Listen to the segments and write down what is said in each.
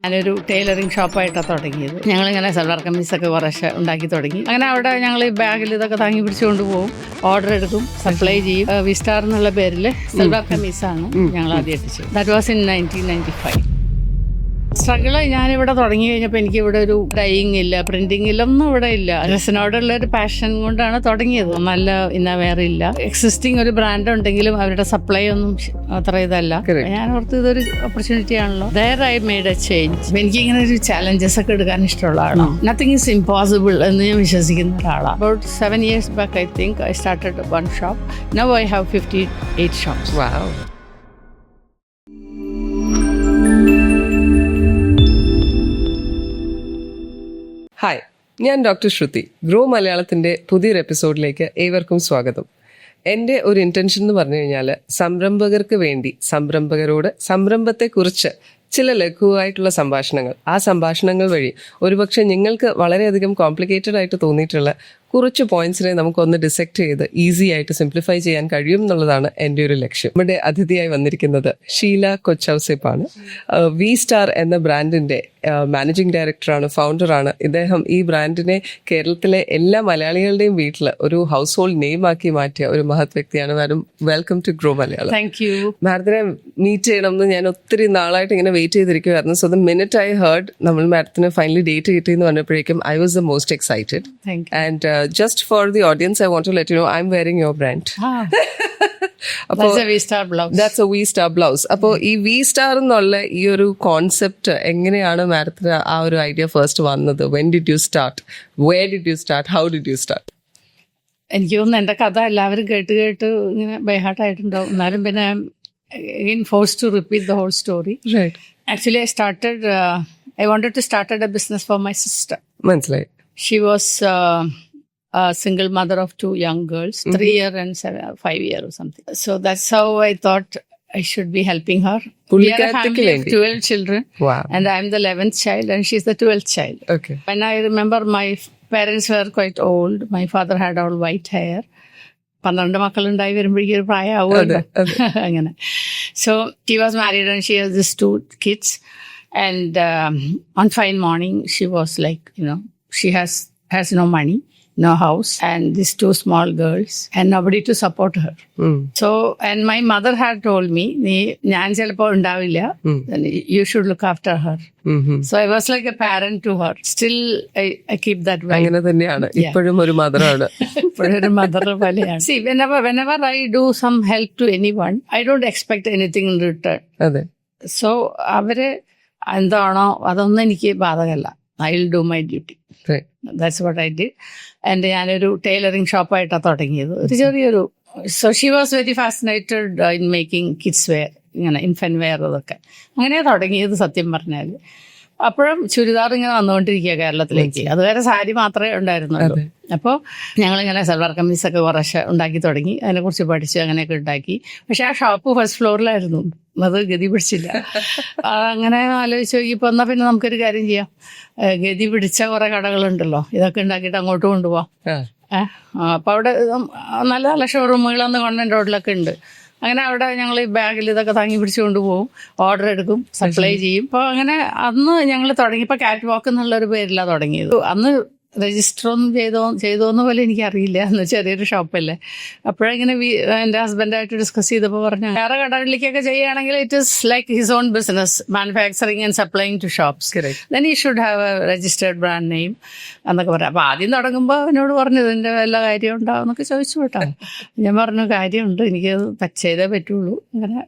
ഞാനൊരു ടൈലറിങ് ഷോപ്പായിട്ടാണ് തുടങ്ങിയത്. ഞങ്ങളിങ്ങനെ സൽവാർ കമ്മീസൊക്കെ കുറേശ്ശെ ഉണ്ടാക്കി തുടങ്ങി. അങ്ങനെ അവിടെ ഞങ്ങൾ ഈ ബാഗിൽ ഇതൊക്കെ താങ്ങി പിടിച്ചുകൊണ്ട് പോകും, ഓർഡർ എടുക്കും, സപ്ലൈ ചെയ്യും. വിസ്റ്റാർ എന്നുള്ള പേരിൽ സൽവാർ കമ്മീസാണ് ഞങ്ങൾ ആദ്യമായിട്ട് ചെയ്തത്. That was in 1995. സ്ട്രഗിള് ഞാനിവിടെ തുടങ്ങി കഴിഞ്ഞപ്പോൾ എനിക്ക് ഇവിടെ ഒരു ഡൈയിങ് ഇല്ല, പ്രിന്റിങ് ഇല്ല, ഒന്നും ഇവിടെ ഇല്ല. ഡ്രസ്സിനോടുള്ള ഒരു പാഷൻ കൊണ്ടാണ് തുടങ്ങിയത്. നല്ല ഇന്നവേറെ ഇല്ല. എക്സിസ്റ്റിംഗ് ഒരു ബ്രാൻഡ് ഉണ്ടെങ്കിലും അവരുടെ സപ്ലൈ ഒന്നും അത്ര ഇതല്ല. ഞാൻ ഓർത്ത് ഇതൊരു ഓപ്പർച്യൂണിറ്റി ആണല്ലോ. There I made a change. എനിക്ക് ഇങ്ങനെ ഒരു ചാലഞ്ചസ് ഒക്കെ എടുക്കാൻ ഇഷ്ടമുള്ള ആളാണ്. നത്തിങ് ഈസ് ഇമ്പോസിബിൾ എന്ന് ഞാൻ വിശ്വസിക്കുന്ന ഒരാളാണ്. About 7 years back I think I started one shop. Now I have 58 shops. Wow. Hi, ഞാൻ ഡോക്ടർ ശ്രുതി. ഗ്രോ മലയാളത്തിൻ്റെ പുതിയൊരു എപ്പിസോഡിലേക്ക് ഏവർക്കും സ്വാഗതം. എൻ്റെ ഒരു ഇൻറ്റൻഷൻ എന്ന് പറഞ്ഞു കഴിഞ്ഞാൽ സംരംഭകർക്ക് വേണ്ടി സംരംഭകരോട് സംരംഭത്തെക്കുറിച്ച് ചില ലഘുവായിട്ടുള്ള സംഭാഷണങ്ങൾ, ആ സംഭാഷണങ്ങൾ വഴി ഒരുപക്ഷെ നിങ്ങൾക്ക് വളരെയധികം കോംപ്ലിക്കേറ്റഡ് ആയിട്ട് തോന്നിയിട്ടുള്ള കുറച്ച് പോയിന്റ്സിനെ നമുക്കൊന്ന് ഡിസെക്ട് ചെയ്ത് ഈസി ആയിട്ട് സിംപ്ലിഫൈ ചെയ്യാൻ കഴിയും എന്നുള്ളതാണ് എൻ്റെ ഒരു ലക്ഷ്യം. നമ്മുടെ അതിഥിയായി വന്നിരിക്കുന്നത് ഷീല കൊച്ചൗസേപ്പാണ്. വി സ്റ്റാർ എന്ന ബ്രാൻഡിൻ്റെ മാനേജിംഗ് ഡയറക്ടറാണ്, ഫൗണ്ടറാണ്. ഇദ്ദേഹം ഈ ബ്രാൻഡിനെ കേരളത്തിലെ എല്ലാ മലയാളികളുടെയും വീട്ടിൽ ഒരു ഹൗസ് ഹോൾഡ് നെയിം ആക്കി മാറ്റിയ ഒരു മഹത് വ്യക്തിയാണ്. Madam, welcome to grow Malayalam. Thank you. മാഡത്തിനെ മീറ്റ് ചെയ്യണം എന്ന് ഞാൻ ഒത്തിരി നാളായിട്ട് ഇങ്ങനെ വെയിറ്റ് ചെയ്തിരിക്കുമായിരുന്നു. So the minute I heard നമ്മൾ മാഡത്തിന് ഫൈനലി ഡേറ്റ് കിട്ടിയെന്ന് പറഞ്ഞപ്പോഴേക്കും I was the most excited. Thank you. And just for the audience, I want to let you know I'm wearing your brand. That's a V-Star blouse. That's a V-Star blouse. അപ്പോൾ ഈ V-Star എന്നുള്ള ഈ ഒരു concept എങ്ങനെയാണ് മാഡത്തിന് ആ ഒരു idea first വന്നത്? When did you start? Where did you start? How did you start? എനിക്ക് തോന്നുന്നു എൻ്റെ കഥ എല്ലാവരും കേട്ട് ഇങ്ങനെ ബൈഹാർട്ടായിട്ടുണ്ടാവും. എന്നാലും പിന്നെ again forced to repeat the whole story. Right. Actually, I wanted to start a business for my sister. മനസ്സിലായി. She was a single mother of 2 young girls, 3 year and 5 year or something. So that's how I thought I should be helping her. We are a family of 12 children. Wow. And I'm the 11th child and she's the 12th child. Okay. When I remember my parents were quite old. My father had all white hair. 12 മക്കളുണ്ടായി വരുമ്പോഴേക്കും ഒരു പ്രായമാവുമല്ലോ അങ്ങനെ. So she was married and she has these 2 kids. And one fine morning she was like, she has no money, no house, and these 2 small girls and nobody to support her. So, and my mother had told me, ഞാൻ ചിലപ്പോൾ ഉണ്ടാവില്ല, you should look after her. So I was like a parent to her. Still I keep that vibe. അങ്ങനെ തന്നെയാണ്, ഇപ്പോഴും ഒരു മദറാണ്. ഇപ്പോഴും ഒരു mother പോലെയാണ്. See, whenever I do some help to anyone, I don't expect anything in return. അതെ. So അവര് എന്താണോ അതൊന്നും എനിക്ക് ബാധകമല്ല. I will do my duty. That's what I did. And ഞാനൊരു ടൈലറിങ് ഷോപ്പായിട്ടാണ് തുടങ്ങിയത്. ഒരു ചെറിയൊരു so she was very fascinated in making kids wear, ഇങ്ങനെ ഇൻഫന്റ് വെയർ, അതൊക്കെ അങ്ങനെ തുടങ്ങിയത് സത്യം പറഞ്ഞാൽ. അപ്പോഴും ചുരിദാർ ഇങ്ങനെ വന്നുകൊണ്ടിരിക്കുക കേരളത്തിലേക്ക്. അതുവരെ സാരി മാത്രമേ ഉണ്ടായിരുന്നുള്ളൂ. അപ്പോൾ ഞങ്ങളിങ്ങനെ സൽവാർ കമ്മീസൊക്കെ കുറേശ്ശെ ഉണ്ടാക്കി തുടങ്ങി, അതിനെക്കുറിച്ച് പഠിച്ച് അങ്ങനെയൊക്കെ ഉണ്ടാക്കി. പക്ഷെ ആ ഷോപ്പ് ഫസ്റ്റ് ഫ്ലോറിലായിരുന്നു, അത് ഗതി പിടിച്ചില്ല. അങ്ങനെ ആലോചിച്ച് നോക്കിയപ്പോൾ എന്നാൽ പിന്നെ നമുക്കൊരു കാര്യം ചെയ്യാം, ഗതി പിടിച്ച കുറേ കടകളുണ്ടല്ലോ, ഇതൊക്കെ ഉണ്ടാക്കിയിട്ട് അങ്ങോട്ട് കൊണ്ടുപോകാം. അപ്പോൾ അവിടെ നല്ല നല്ല ഷോറൂമുകൾ അന്ന് ഗവൺമെൻറ് റോഡിലൊക്കെ ഉണ്ട്. അങ്ങനെ അവിടെ ഞങ്ങൾ ഈ ബാഗിൽ ഇതൊക്കെ താങ്ങി പിടിച്ചുകൊണ്ട് പോകും, ഓർഡർ എടുക്കും, സപ്ലൈ ചെയ്യും. അപ്പോൾ അങ്ങനെ അന്ന് ഞങ്ങൾ തുടങ്ങിയപ്പോൾ കാറ്റ് വാക്ക് എന്നുള്ളൊരു പേരിലാണ് തുടങ്ങിയത്. അന്ന് രജിസ്റ്റർ ഒന്നും ചെയ്തോന്ന് പോലെ എനിക്കറിയില്ല, എന്ന് ചെറിയൊരു ഷോപ്പല്ലേ. അപ്പോഴിങ്ങനെ എൻ്റെ ഹസ്ബൻഡായിട്ട് ഡിസ്കസ് ചെയ്തപ്പോൾ പറഞ്ഞു, വേറെ കടകളിലേക്കൊക്കെ ചെയ്യുകയാണെങ്കിൽ it is like his own business, manufacturing and supplying to shops. Then he should have a registered brand name എന്നൊക്കെ പറയാം. അപ്പോൾ ആദ്യം തുടങ്ങുമ്പോൾ എന്നോട് പറഞ്ഞു, ഇതിൻ്റെ വല്ല കാര്യം ഉണ്ടാവും എന്നൊക്കെ ചോദിച്ചു കേട്ടോ. ഞാൻ പറഞ്ഞു, കാര്യമുണ്ട്, എനിക്ക് ചെയ്തേ പറ്റുള്ളൂ. അങ്ങനെ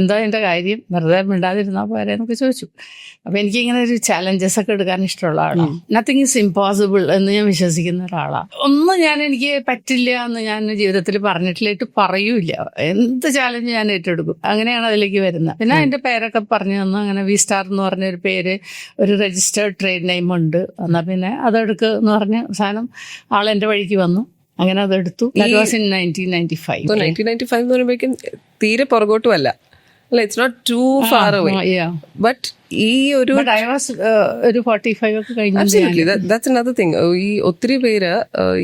എന്താ എൻ്റെ കാര്യം, വെറുതെ മിണ്ടാതിരുന്നാൽ പോരെ എന്നൊക്കെ ചോദിച്ചു. അപ്പോൾ എനിക്കിങ്ങനെ ഒരു ചാലഞ്ചസ് ഒക്കെ എടുക്കാൻ ഇഷ്ടമുള്ള ആളാണ്. നത്തിങ് ഈസ് ഇമ്പോസിബിൾ എന്ന് ഞാൻ വിശ്വസിക്കുന്ന ഒരാളാണ്. ഒന്നും എനിക്ക് പറ്റില്ല എന്ന് ഞാൻ ജീവിതത്തിൽ പറഞ്ഞിട്ടില്ലേട്ട് പറയൂല. എന്ത് ചാലഞ്ച് ഞാൻ ഏറ്റെടുക്കും. അങ്ങനെയാണ് അതിലേക്ക് വരുന്നത്. പിന്നെ അതിൻ്റെ പേരൊക്കെ പറഞ്ഞു തന്നു. അങ്ങനെ വി സ്റ്റാർ എന്ന് പറഞ്ഞൊരു പേര്, ഒരു രജിസ്റ്റേർഡ് ട്രേഡ് നെയിം ഉണ്ട്. എന്നാൽ പിന്നെ അതെടുക്കുക എന്ന് പറഞ്ഞ സാധനം ആളെൻ്റെ വഴിക്ക് വന്നു. അങ്ങനെ അതെടുത്തു. That was in 1995. 1995 എന്ന് പറയുമ്പോഴേക്കും തീരെ പുറകോട്ടും അല്ല, it's not too far away. But ഈ ഒരു But I was ഒരു 45 ഒക്കെ കഴിഞ്ഞു. Absolutely. That's another thing. ഈ ഒത്തിരി പേര്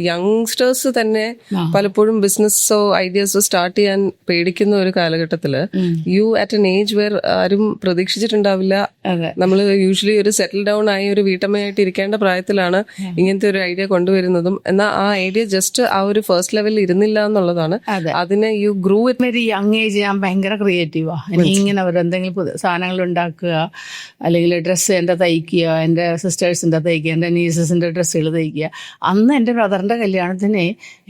യങ്സ്റ്റേഴ്സ് തന്നെ പലപ്പോഴും ബിസിനസ്സോ ഐഡിയാസോ സ്റ്റാർട്ട് ചെയ്യാൻ പേടിക്കുന്ന ഒരു കാലഘട്ടത്തില് you at an age where ആരും പ്രതീക്ഷിച്ചിട്ടുണ്ടാവില്ല. നമ്മൾ യൂഷ്വലി ഒരു സെറ്റിൽ ഡൗൺ ആയി ഒരു വീട്ടമ്മയായിട്ട് ഇരിക്കേണ്ട പ്രായത്തിലാണ് ഇങ്ങനത്തെ ഒരു ഐഡിയ കൊണ്ടുവരുന്നതും. എന്നാൽ ആ ഐഡിയ ജസ്റ്റ് ആ ഒരു ഫസ്റ്റ് ലെവലിൽ ഇരുന്നില്ല എന്നുള്ളതാണ്. അതിനെ you grew with very young age. ഞാൻ ഭയങ്കര ക്രിയേറ്റീവാ. എനിക്ക് ഇങ്ങനെ എന്തെങ്കിലും സാധനങ്ങൾ ഉണ്ടാക്കുക, അല്ലെങ്കിൽ ഡ്രസ്സ് എൻ്റെ തയ്ക്കുക, എൻ്റെ സിസ്റ്റേഴ്സിൻ്റെ തയ്ക്കുക, എൻ്റെ നീസസിൻ്റെ ഡ്രസ്സുകൾ തയ്ക്കുക. അന്ന് എൻ്റെ ബ്രദറിൻ്റെ കല്യാണത്തിന്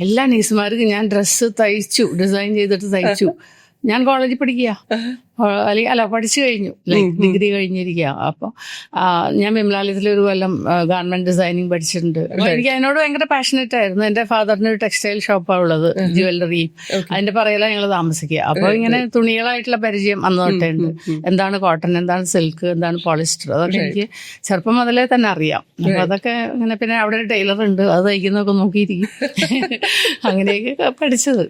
എല്ലാ നീസുമാർക്കും ഞാൻ ഡ്രസ്സ് തയ്ച്ചു, ഡിസൈൻ ചെയ്തിട്ട് തയ്ച്ചു. ഞാൻ കോളേജിൽ പഠിക്കുക, അല്ലെങ്കിൽ പഠിച്ചു കഴിഞ്ഞു, ലൈക്ക് ഡിഗ്രി കഴിഞ്ഞിരിക്കുക. അപ്പോൾ ഞാൻ വിമലാലയത്തിൽ ഒരു കൊല്ലം ഗാർമെന്റ് ഡിസൈനിങ് പഠിച്ചിട്ടുണ്ട്. എനിക്ക് അതിനോട് ഭയങ്കര പാഷനറ്റ് ആയിരുന്നു. എൻ്റെ ഫാദറിന് ഒരു ടെക്സ്റ്റൈൽ ഷോപ്പാണ് ഉള്ളത്, ജ്വല്ലറിയും. അതിന്റെ പറയലാണ് ഞങ്ങൾ താമസിക്കുക. അപ്പോൾ ഇങ്ങനെ തുണികളായിട്ടുള്ള പരിചയം അന്ന് തൊട്ടേ ഉണ്ട്. എന്താണ് കോട്ടൺ, എന്താണ് സിൽക്ക്, എന്താണ് പോളിസ്റ്റർ, അതൊക്കെ എനിക്ക് ചെറുപ്പം മുതലേ തന്നെ അറിയാം. അപ്പൊ അതൊക്കെ ഇങ്ങനെ, പിന്നെ അവിടെ ഒരു ടൈലർ ഉണ്ട്, അത് തയ്ക്കുന്നതൊക്കെ നോക്കിയിരിക്കും. അങ്ങനെയൊക്കെ പഠിച്ചത്.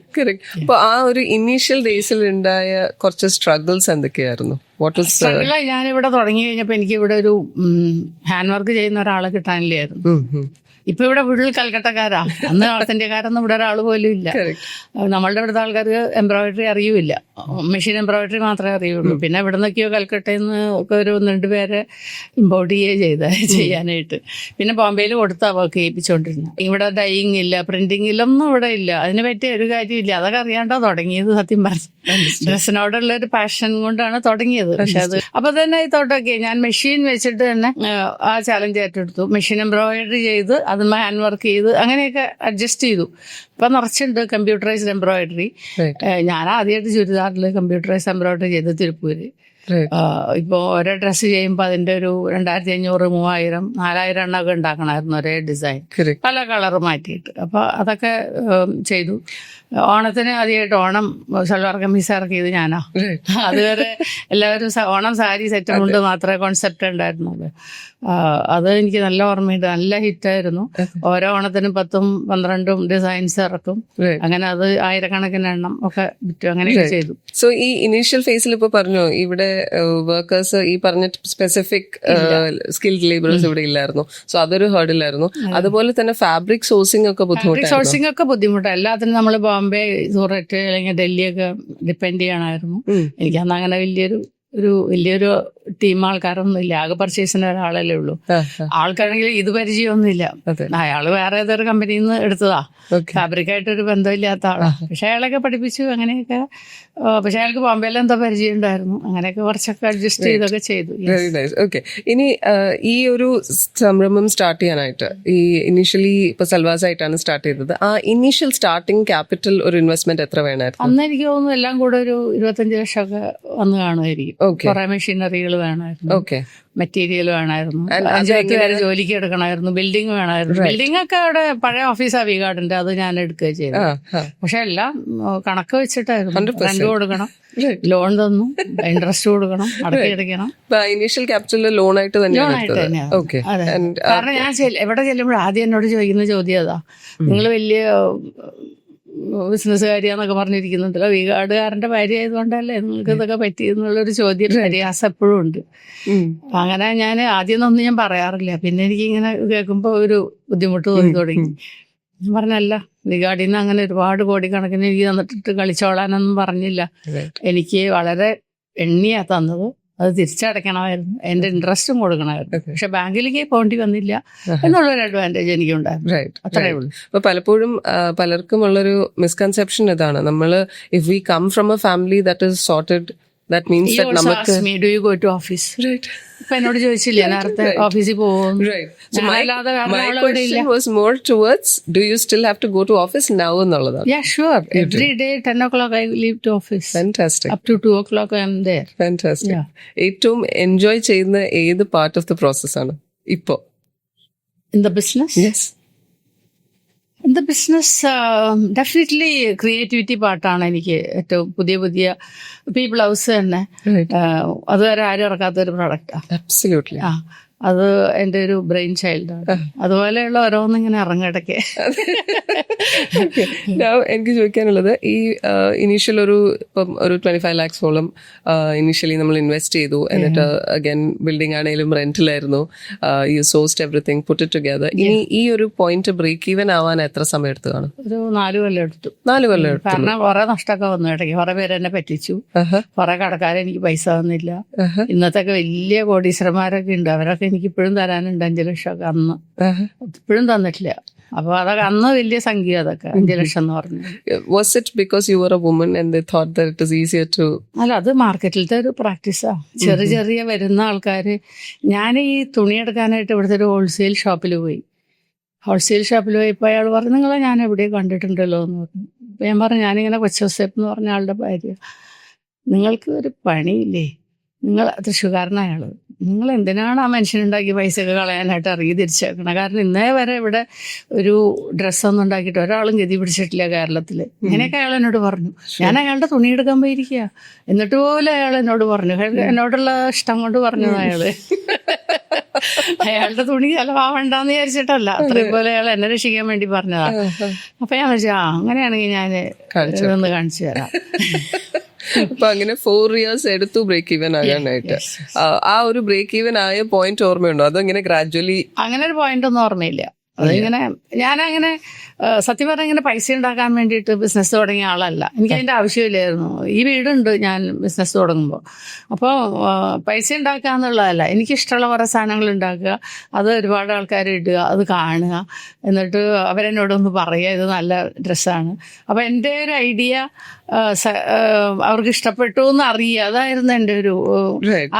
അപ്പൊ ആ ഒരു ഇനീഷ്യൽ ഡേയ്സിൽ ഉണ്ടായ കുറച്ച് സ്ട്രഗിൾസ് എന്തൊക്കെയായിരുന്നു? ഞാനിവിടെ തുടങ്ങി കഴിഞ്ഞപ്പോ എനിക്ക് ഇവിടെ ഒരു ഹാൻഡ് വർക്ക് ചെയ്യുന്ന ഒരാളെ കിട്ടാനില്ലായിരുന്നു. ഇപ്പൊ ഇവിടെ ഫുൾ കൽക്കട്ടക്കാരാ. അന്ന് നോർത്ത് ഇന്ത്യക്കാരൊന്നും ഇവിടെ ഒരാൾ പോലും ഇല്ല. നമ്മളുടെ ഇവിടുത്തെ ആൾക്കാർക്ക് എംബ്രോയിഡറി അറിയൂല, മെഷീൻ എംബ്രോയിഡറി മാത്രമേ അറിയുള്ളൂ. പിന്നെ ഇവിടെ നിന്നൊക്കെയോ കൽക്കട്ടയിൽ നിന്ന് ഒക്കെ ഒരു 1-2 പേരെ ഇമ്പോർട്ട് ചെയ്യാനായിട്ട്. പിന്നെ ബോംബെയിൽ കൊടുത്താ വർക്ക് ചെയ്യിപ്പിച്ചോണ്ടിരുന്നു. ഇവിടെ ഡൈയിങ് ഇല്ല, പ്രിന്റിംഗ് ഇല്ല, ഒന്നും ഇവിടെ ഇല്ല. അതിന് പറ്റിയ ഒരു കാര്യമില്ല. അതൊക്കെ അറിയാണ്ടാ തുടങ്ങിയത്. സത്യം പറഞ്ഞു, ഡ്രസ്സിനോടുള്ള ഒരു പാഷൻ കൊണ്ടാണ് തുടങ്ങിയത്. പക്ഷെ അത് അപ്പൊ തന്നെ തോട്ടൊക്കെ ഞാൻ മെഷീൻ വെച്ചിട്ട് തന്നെ ആ ചാലഞ്ച് ഏറ്റെടുത്തു. മെഷീൻ എംബ്രോയിഡറി ചെയ്ത് അത് ഹാൻഡ് വർക്ക് ചെയ്ത് അങ്ങനെയൊക്കെ അഡ്ജസ്റ്റ് ചെയ്തു. ഇപ്പൊ നിറച്ചുണ്ട് കമ്പ്യൂട്ടറൈസ്ഡ് എംബ്രോയിഡറി. ഞാൻ ആദ്യമായിട്ട് ചുരിദാറിൽ കമ്പ്യൂട്ടറൈസ്ഡ് എംബ്രോയിഡറി ചെയ്ത് തിരുപ്പൂര്. ഇപ്പോൾ ഓരോ ഡ്രസ്സ് ചെയ്യുമ്പോൾ അതിന്റെ ഒരു 2500, 3000, 4000 എണ്ണമൊക്കെ ഉണ്ടാക്കണമായിരുന്നു ഒരേ ഡിസൈൻ, പല കളർ മാറ്റിയിട്ട്. അപ്പൊ അതൊക്കെ ചെയ്തു. ഓണത്തിന് ആദ്യമായിട്ട് ഓണം സൽവാർ കമ്മീസ് ഇറക്കിയത് ഞാനാ. അതുവരെ എല്ലാവരും ഓണം സാരി സെറ്റ് കൊണ്ട് മാത്രമേ കോൺസെപ്റ്റ് ഉണ്ടായിരുന്നുള്ളൂ. അത് എനിക്ക് നല്ല ഓർമ്മയുണ്ട്. നല്ല ഹിറ്റായിരുന്നു. ഓരോ ഓണത്തിനും 10-12 ഡിസൈൻസ് ഇറക്കും. അങ്ങനെ അത് ആയിരക്കണക്കിന് എണ്ണം ഒക്കെ വിറ്റു. അങ്ങനെയൊക്കെ ചെയ്തു. സോ ഈ ഇനീഷ്യൽ ഫേസിൽ ഇപ്പൊ പറഞ്ഞു ഇവിടെ വർക്കേഴ്സ് ഈ പറഞ്ഞ സ്പെസിഫിക് സ്കിൽഡ് ലേബേഴ്സ് ഇവിടെ ഇല്ലായിരുന്നു. സോ അതൊരു ഹേർഡിലായിരുന്നു. അതുപോലെ തന്നെ ഫാബ്രിക് സോഴ്സിംഗ് ഒക്കെ ബുദ്ധിമുട്ടായിരുന്നു. സോഴ്സിംഗ് ഒക്കെ ബുദ്ധിമുട്ടാണ്. എല്ലാത്തിനും നമ്മൾ ബോംബെ, സൂററ്റ് അല്ലെങ്കിൽ ഡൽഹിയൊക്കെ ഡിപ്പെൻഡ് ചെയ്യണമായിരുന്നു. എനിക്കന്ന് അങ്ങനെ വലിയൊരു ടീം ആൾക്കാരൊന്നും ഇല്ല. ആകെ പർച്ചേസിന് ഒരാളല്ലേ ഉള്ളൂ. ആൾക്കാണെങ്കിൽ ഇത് പരിചയമൊന്നുമില്ല. അയാള് വേറെ ഏതൊരു കമ്പനിയിൽ നിന്ന് എടുത്തതാ. ഫാബ്രിക്കായിട്ടൊരു ബന്ധമില്ലാത്ത ആളാ. പക്ഷെ അയാളൊക്കെ പഠിപ്പിച്ചു. അങ്ങനെയൊക്കെ. പക്ഷെ അയാൾക്ക് ബോംബെയിൽ എന്തോ പരിചയം ഉണ്ടായിരുന്നു. അങ്ങനെയൊക്കെ കുറച്ചൊക്കെ അഡ്ജസ്റ്റ് ചെയ്തൊക്കെ ചെയ്തു. Very nice. ഓക്കെ, ഇനി ഈ ഒരു സംരംഭം സ്റ്റാർട്ട് ചെയ്യാനായിട്ട് ഈ ഇനീഷ്യലി ഇപ്പൊ സൽവാസ് ആയിട്ടാണ് സ്റ്റാർട്ട് ചെയ്തത്. ആ ഇനീഷ്യൽ സ്റ്റാർട്ടിംഗ് ക്യാപിറ്റൽ ഒരു ഇൻവെസ്റ്റ്മെന്റ് എത്ര വേണമായിരുന്നു? അന്ന് എനിക്ക് തോന്നുന്നു എല്ലാം കൂടെ ഒരു 25 ലക്ഷമൊക്കെ വന്ന് കാണുമായിരിക്കും. കുറെ മെഷീനറികൾ വേണമായിരുന്നു, മെറ്റീരിയൽ വേണമായിരുന്നു, 5-10 പേരെ ജോലിക്ക് എടുക്കണമായിരുന്നു, ബിൽഡിംഗ് വേണമായിരുന്നു. ബിൽഡിംഗ് ഒക്കെ അവിടെ പഴയ ഓഫീസാ വികാടിന്റെ, അത് ഞാൻ എടുക്കുക ചെയ്തു. പക്ഷെ എല്ലാം കണക്ക് വെച്ചിട്ടായിരുന്നു. റെന്റ് കൊടുക്കണം, ലോൺ തന്നു, ഇൻട്രസ്റ്റ് കൊടുക്കണം, അടക്കിയെടുക്കണം. ഇനീഷ്യൽ ക്യാപിറ്റൽ ലോൺ ആയിട്ട് തന്നെയാണ്. കാരണം ഞാൻ എവിടെ ചെല്ലുമ്പോഴും ആദ്യം എന്നോട് ചോദിക്കുന്ന ചോദ്യം അതാ, നിങ്ങൾ വലിയ ബിസിനസ്സുകാരിയാന്നൊക്കെ പറഞ്ഞിരിക്കുന്നുണ്ടല്ലോ, വീകാടുകാരന്റെ ഭാര്യ ആയതുകൊണ്ടല്ലേ നിങ്ങൾക്ക് ഇതൊക്കെ പറ്റിയെന്നുള്ളൊരു ചോദ്യം പരിഹാസം എപ്പോഴും ഉണ്ട്. അങ്ങനെ ഞാൻ ആദ്യമൊന്നും ഞാൻ പറയാറില്ല. പിന്നെ എനിക്ക് ഇങ്ങനെ കേൾക്കുമ്പോൾ ഒരു ബുദ്ധിമുട്ട് തോന്നി തുടങ്ങി. ഞാൻ പറഞ്ഞല്ല, വീകാടിന്ന് അങ്ങനെ ഒരുപാട് കോടിക്കണക്കിന് എനിക്ക് തന്നിട്ട് കളിച്ചോളാനൊന്നും പറഞ്ഞില്ല. എനിക്ക് വളരെ എണ്ണിയാ തന്നത്. അത് തിരിച്ചടയ്ക്കണമായിരുന്നു, എന്റെ ഇൻട്രസ്റ്റും കൊടുക്കണമായിരുന്നു. പക്ഷെ ബാങ്കിലേക്ക് പോകേണ്ടി വന്നില്ല എന്നുള്ളൊരു അഡ്വാൻറ്റേജ് എനിക്കുണ്ടായിരുന്നു. അത്രേ ഉള്ളൂ. അപ്പൊ പലപ്പോഴും പലർക്കും ഉള്ളൊരു മിസ്കൺസെപ്ഷൻ ഇതാണ്, നമ്മള് if we come from a family that is sorted, that means that നമുക്ക് do you go to office? Right. ഇപ്പൊ എന്നോട് ചോദിച്ചില്ല നേരത്തെ ഓഫീസിൽ പോകും. Right. So my question was more towards, do you still have to go to office now എന്നുള്ളതാണ്. Yeah, sure. Every day 10 o'clock I leave to office. Fantastic. Up to 2 o'clock I am there. Fantastic. ഏറ്റവും enjoy ചെയ്യുന്ന ഏത് part of the process ആണ് ഇപ്പോ? In the business? Yes. In the business, definitely creativity പാർട്ടാണ് എനിക്ക് ഏറ്റവും പുതിയ people house തന്നെ അതുവരെ ആരും ഇറക്കാത്തൊരു പ്രൊഡക്റ്റാണ്. Absolutely. അത് എൻ്റെ ഒരു ബ്രെയിൻ ചൈൽഡാണ്. അതുപോലെയുള്ള ഓരോന്നിങ്ങനെ ഇറങ്ങിടയ്ക്ക്. എനിക്ക് ചോദിക്കാനുള്ളത്, ഈ ഇനീഷ്യൽ ഇപ്പം ഒരു 25 lakhs ഇനീഷ്യലി നമ്മൾ ഇൻവെസ്റ്റ് ചെയ്തു, എന്നിട്ട് അഗൈൻ ബിൽഡിംഗ് ആണെങ്കിലും റെന്റിലായിരുന്നു, you sourced everything, put it together. ഇനി ഈ ഒരു പോയിന്റ് ബ്രേക്ക് ഈവൻ ആവാൻ എത്ര സമയം എടുത്തു കാണും? ഒരു 4 കൊല്ലം എടുത്തു. 4 കൊല്ലം എടുത്തു. കാരണം കുറെ നഷ്ടമൊക്കെ വന്നു ഇടയ്ക്ക്. കുറെ പേര് എന്നെ പറ്റിച്ചു, കുറെ കടക്കാരെ എനിക്ക് പൈസ തന്നില്ല. ഇന്നത്തെ വലിയ കോടീശ്വരന്മാരൊക്കെ ഉണ്ട്, അവരൊക്കെ എനിക്ക് ഇപ്പോഴും തരാനുണ്ട് 5 ലക്ഷമൊക്കെ. അന്ന് ഇപ്പോഴും തന്നിട്ടില്ല. അപ്പൊ അതൊക്കെ അന്ന് വലിയ സംഖ്യ, അതൊക്കെ 5 ലക്ഷം എന്ന് പറഞ്ഞു. Was it because you were a woman and they thought that it is easier to? അല്ല, അത് മാർക്കറ്റിലത്തെ ഒരു പ്രാക്ടീസാ. ചെറിയ വരുന്ന ആൾക്കാര്. ഞാൻ ഈ തുണിയെടുക്കാനായിട്ട് ഇവിടുത്തെ ഒരു ഹോൾസെയിൽ ഷോപ്പിൽ പോയി. ഹോൾസെയിൽ ഷോപ്പിൽ പോയപ്പോൾ അയാൾ പറഞ്ഞു, നിങ്ങളെ ഞാൻ എവിടെയും കണ്ടിട്ടുണ്ടല്ലോ എന്ന് പറഞ്ഞു. അപ്പൊ ഞാൻ പറഞ്ഞു, ഞാനിങ്ങനെ കൊച്ചോസേപ്പ് എന്ന് പറഞ്ഞ ആളുടെ ഭാര്യ. നിങ്ങൾക്ക് ഒരു പണിയില്ലേ? നിങ്ങൾ തൃശ്ശൂർക്കാരനായ ആള്, നിങ്ങൾ എന്തിനാണ് ആ മനുഷ്യനുണ്ടാക്കി പൈസയൊക്കെ കളയാനായിട്ട് അറിയി തിരിച്ചേക്കണം? കാരണം ഇന്നേ വരെ ഇവിടെ ഒരു ഡ്രസ്സൊന്നും ഉണ്ടാക്കിയിട്ട് ഒരാളും ഗതി പിടിച്ചിട്ടില്ല കേരളത്തിൽ. ഇങ്ങനെയൊക്കെ അയാൾ എന്നോട് പറഞ്ഞു. ഞാൻ അയാളുടെ തുണി എടുക്കാൻ പോയിരിക്കുക, എന്നിട്ട് പോലും അയാൾ എന്നോട് പറഞ്ഞു. എന്നോടുള്ള ഇഷ്ടം കൊണ്ട് പറഞ്ഞത് അയാള്. അയാളുടെ തുണി ചിലവാവണ്ടെന്ന് വിചാരിച്ചിട്ടല്ല, അത്രയും പോലെ അയാൾ എന്നെ രക്ഷിക്കാൻ വേണ്ടി പറഞ്ഞതാ. അപ്പൊ ഞാൻ വിളിച്ചു, അങ്ങനെയാണെങ്കിൽ ഞാൻ ഇതൊന്ന് കാണിച്ചു തരാം. അപ്പൊ അങ്ങനെ 4 years എടുത്തു ബ്രേക്ക് ഈവൻ ആകാനായിട്ട്. ആ ഒരു ബ്രേക്ക് ഈവൻ ആയ പോയിന്റ് ഓർമ്മയുണ്ടോ? അതങ്ങനെ ഗ്രാജുവലി? അങ്ങനെ ഒരു പോയിന്റ് ഒന്നും ഓർമ്മയില്ല. അതിങ്ങനെ ഞാനങ്ങനെ സത്യം പറഞ്ഞാൽ ഇങ്ങനെ പൈസ ഉണ്ടാക്കാൻ വേണ്ടിയിട്ട് ബിസിനസ് തുടങ്ങിയ ആളല്ല. എനിക്ക് അതിൻ്റെ ആവശ്യമില്ലായിരുന്നു. ഈ വീടുണ്ട് ഞാൻ ബിസിനസ് തുടങ്ങുമ്പോൾ. അപ്പോൾ പൈസ ഉണ്ടാക്കുക എന്നുള്ളതല്ല, എനിക്കിഷ്ടമുള്ള കുറേ സാധനങ്ങൾ ഉണ്ടാക്കുക, അത് ഒരുപാട് ആൾക്കാർ ഇടുക, അത് കാണുക, എന്നിട്ട് അവരെന്നോടൊന്ന് പറയുക ഇത് നല്ല ഡ്രസ്സാണ്. അപ്പോൾ എൻ്റെ ഒരു ഐഡിയ അവർക്ക് ഇഷ്ടപ്പെട്ടു എന്ന് അറിയുക, അതായിരുന്നു എൻ്റെ ഒരു